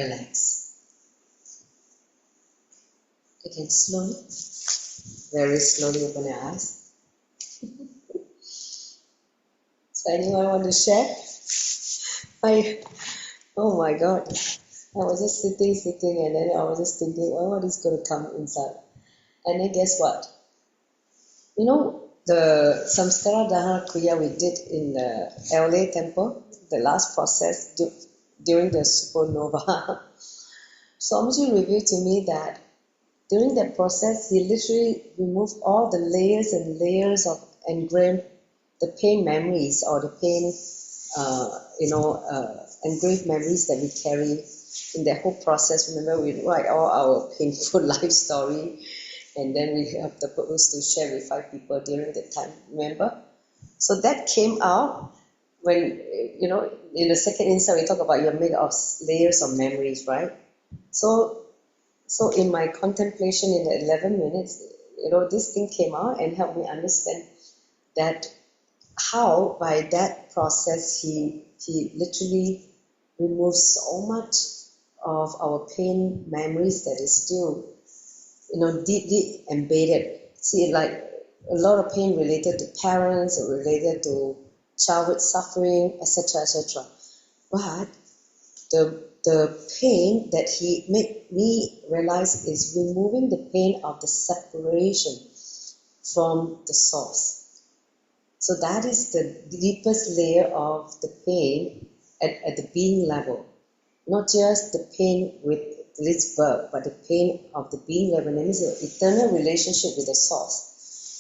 relax. You can slowly, very slowly open your eyes. So anyone want to share? Oh my God. I was just sitting, and then I was just thinking, oh, what is going to come inside? And then guess what? You know, the Samskara Dahana Kriya we did in the LA temple, the last process during the supernova, Swamiji revealed to me that during that process, he literally removed all the layers and layers of engraved, the pain memories or the pain, engraved memories that we carry in that whole process. Remember, we write all our painful life story, and then we have the purpose to share with 5 people during that time, remember? So that came out when, in the second insight, we talk about you're made of layers of memories, right? So in my contemplation in the 11 minutes, this thing came out and helped me understand that how by that process he literally removes so much of our pain memories that is still deeply embedded. See, like a lot of pain related to parents or related to childhood suffering, etc., etc. But the pain that he made me realize is removing the pain of the separation from the source. So that is the deepest layer of the pain at the being level. Not just the pain with this birth, but the pain of the being level. That means the eternal relationship with the source.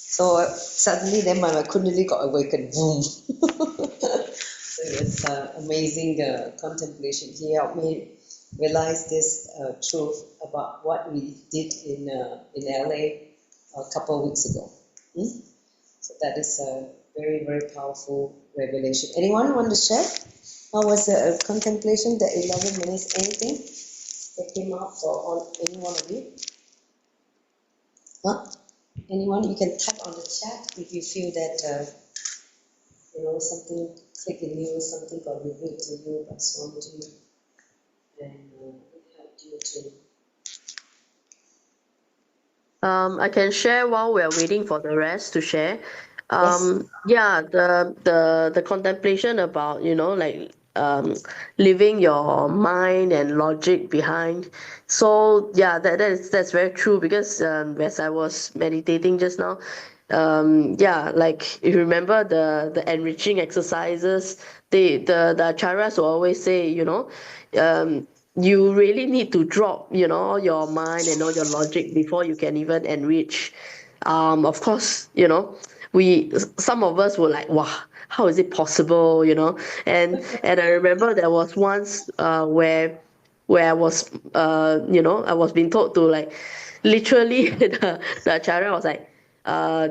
So suddenly then my Kundalini got awakened. Boom. So it was amazing contemplation. He helped me realize this truth about what we did in LA a couple of weeks ago. So that is a very, very powerful revelation. Anyone want to share? How was the contemplation, the 11 minutes? Anything that came out for any one of you? Huh? Anyone? You can type on the chat if you feel that something clicked in you, something got revealed to you by Swamiji, and it helped you to. I can share while we're waiting for the rest to share. Yes. Yeah, the contemplation about, leaving your mind and logic behind. So yeah, that's very true because as I was meditating just now, yeah, like if you remember the enriching exercises, the acharyas will always say, you really need to drop, your mind and all your logic before you can even enrich. Of course, some of us were like, wow, how is it possible, and I remember there was once where I was I was being told to, like, literally the acharya was like,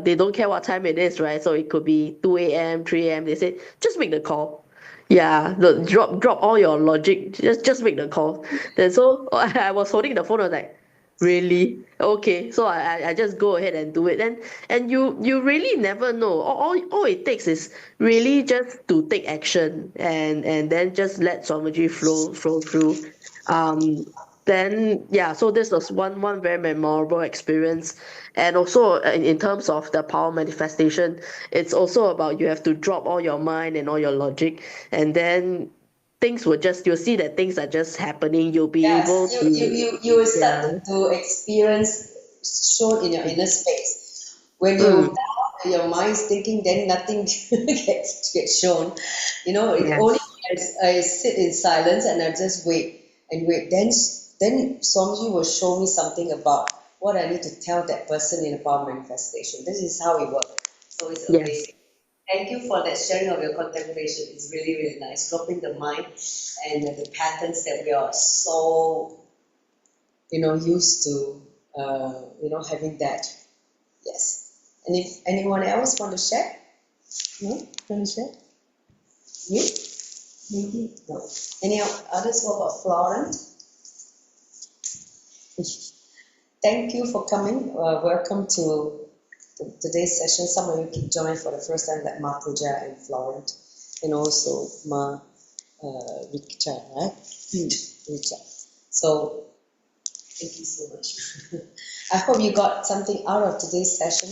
they don't care what time it is, right? So it could be 2 a.m., 3 a.m. They said, just make the call. Yeah, drop all your logic. Just make the call. Then so I was holding the phone. I was like, really? Okay. So I just go ahead and do it. And you really never know. All it takes is really just to take action and then just let Swamiji flow through. Um, then yeah, so this was one very memorable experience. And also in terms of the power manifestation, it's also about you have to drop all your mind and all your logic, and then you'll see that things are just happening. You'll be able Yes, to, you will start yeah. to experience shown in your inner space. When you're Mm, down and your mind is thinking, then nothing gets shown. It only yes. as I sit in silence and I just wait and wait. Then Swamiji will show me something about what I need to tell that person in a power manifestation. This is how it works. So it's Yes. amazing. Thank you for that sharing of your contemplation. It's really, really nice. Dropping the mind and the patterns that we are so, used to, having that. Yes. And if anyone else want to share? No? Want to share? You? Maybe? No. Any others? What about Florent? Thank you for coming. Welcome to today's session. Some of you joined for the first time, like Ma Puja and Florent, and also Ma Richa, right? Richa. So thank you so much. I hope you got something out of today's session.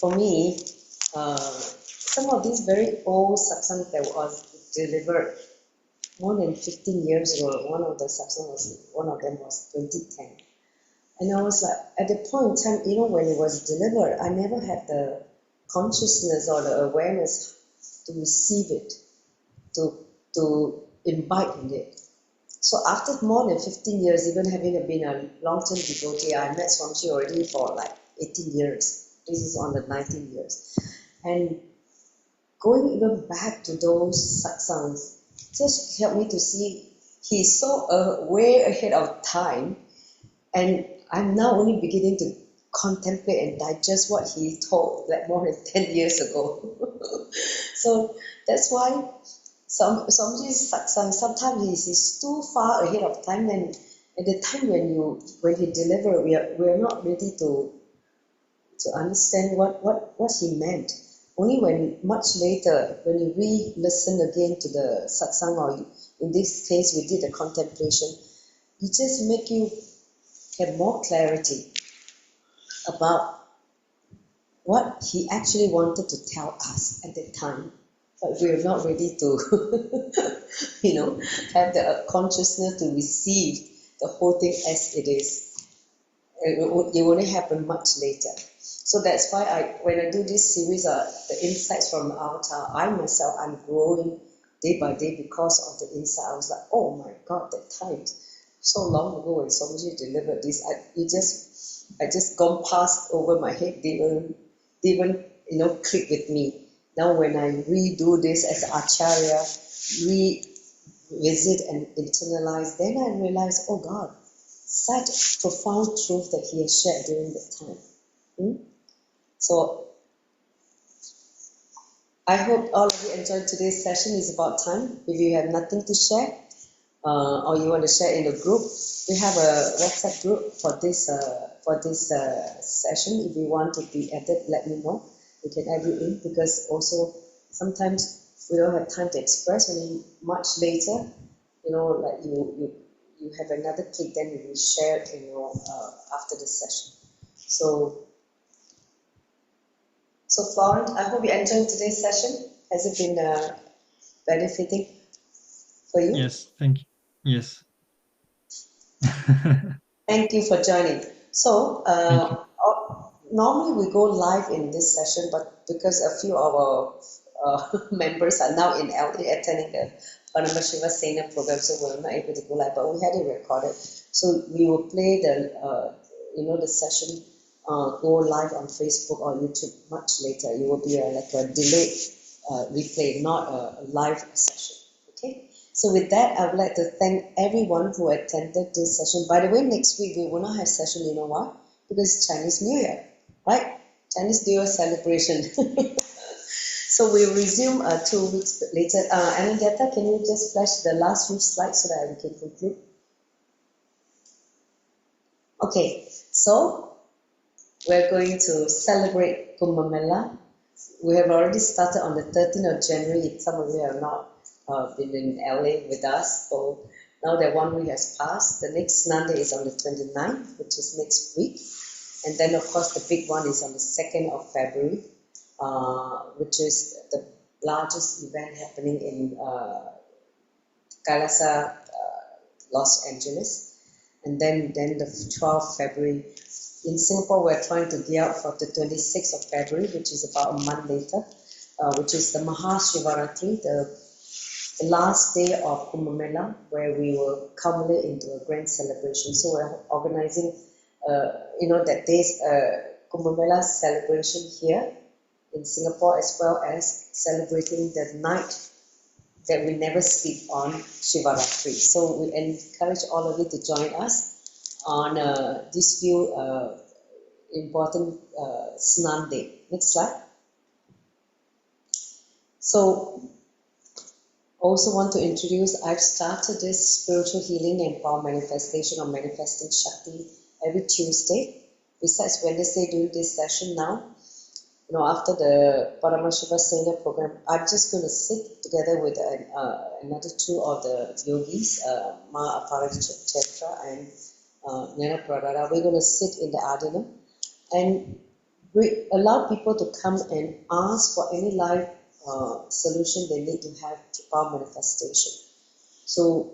For me, some of these very old satsangs that was delivered more than 15 years ago, one of them was 2010. And I was like, at the point in time, when it was delivered, I never had the consciousness or the awareness to receive it, to imbibe in it. So after more than 15 years, even having been a long-term devotee, I met Swamiji already for like 18 years. This is on the 19 years. And going even back to those satsangs just helped me to see he's so way ahead of time, and I'm now only beginning to contemplate and digest what he told like more than 10 years ago. So that's why Swamiji's satsang sometimes he's too far ahead of time, and at the time when he delivered, we're not ready to understand what he meant. Only when much later, when you re-listen again to the satsang, or in this case we did the contemplation, it just make you have more clarity about what he actually wanted to tell us at that time. But we're not ready to, have the consciousness to receive the whole thing as it is. It will only happen much later. So that's why when I do this series, the insights from Avatar, I myself, I'm growing day by day because of the insight. I was like, oh my God, that time, so long ago when Swamiji delivered this, I just gone past over my head, didn't even click with me. Now when I redo this as Acharya, revisit and internalize, then I realize, oh God, such profound truth that he has shared during that time. So I hope all of you enjoyed today's session. It's about time. If you have nothing to share, or you want to share in the group, we have a WhatsApp group for this session. If you want to be added, let me know. We can add you in, because also sometimes we don't have time to express, and much later, like you have another click, then you will share, after the session. So Florence, I hope you enjoyed today's session. Has it been benefiting for you? Yes, thank you. Yes. Thank you for joining. So Thank you. normally we go live in this session, but because a few of our members are now in LA attending the Paramashivam Sena program, so we're not able to go live, but we had it recorded. So we will play the session go live on Facebook or YouTube much later. It will be like a delayed replay, not a live session. Okay. So with that, I would like to thank everyone who attended this session. By the way, next week we will not have session. You know why? Because it's Chinese New Year, right? Chinese New Year celebration. So we'll resume 2 weeks later. Anandata, can you just flash the last few slides so that we can conclude? Okay, so we're going to celebrate Kumbh Mela. We have already started on the 13th of January. Some of you have not been in LA with us. So now that 1 week has passed, the next Sunday is on the 29th, which is next week. And then, of course, the big one is on the 2nd of February, which is the largest event happening in Kailasa, Los Angeles. And then the 12th February. In Singapore, we're trying to gear up for the 26th of February, which is about a month later, which is the Mahashivaratri, the last day of Kumbh Mela, where we will culminate into a grand celebration. So we're organizing, that day's Kumbh Mela celebration here in Singapore, as well as celebrating the night that we never sleep on, Shivaratri. So we encourage all of you to join us on this few important Snan Day. Next slide. So also want to introduce, I've started this spiritual healing and power manifestation or manifesting Shakti every Tuesday. Besides Wednesday doing this session now, after the Paramashiva Sena program, I'm just going to sit together with another two of the yogis, Ma Aparajitra and Jnana Pradara. We're going to sit in the Adhanam and we allow people to come and ask for any life solution they need to have to power manifestation. So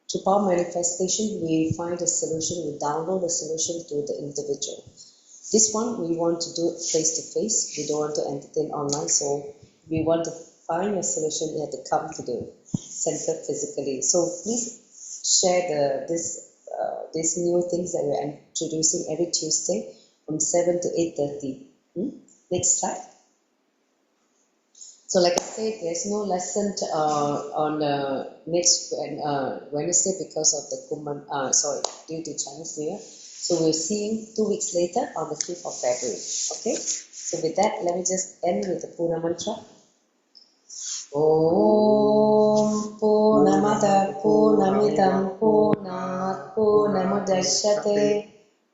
to power manifestation, we find a solution, we download a solution to the individual. This one we want to do face to face. We don't want to entertain online, so we want to find a solution. You have to come to the center physically. So please share these new things that we're introducing every Tuesday from 7 to 8:30. Next slide. So like I said, there's no lesson on next Wednesday because of the due to Chinese New Year. So we'll see you 2 weeks later on the 5th of February. Okay? So with that, let me just end with the Puna mantra. Om Purnamada Purnamidam Purnat Purnamudachyate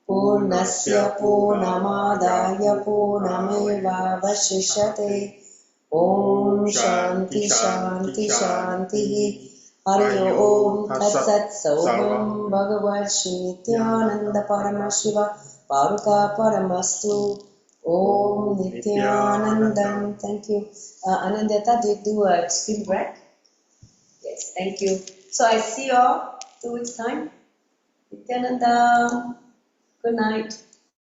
Purnasya Purnamadaya Purnameva Vashishyate. Om Shanti Shanti Shanti Hari Om Tat Sat Savam Bhagavad Nithyananda Paramashivam Paruka Paramastu Om Nithyanandam. Thank you. Anandita, did you do a screen break? Yes, thank you. So I see you all 2 weeks time. Nithyananda. Good night.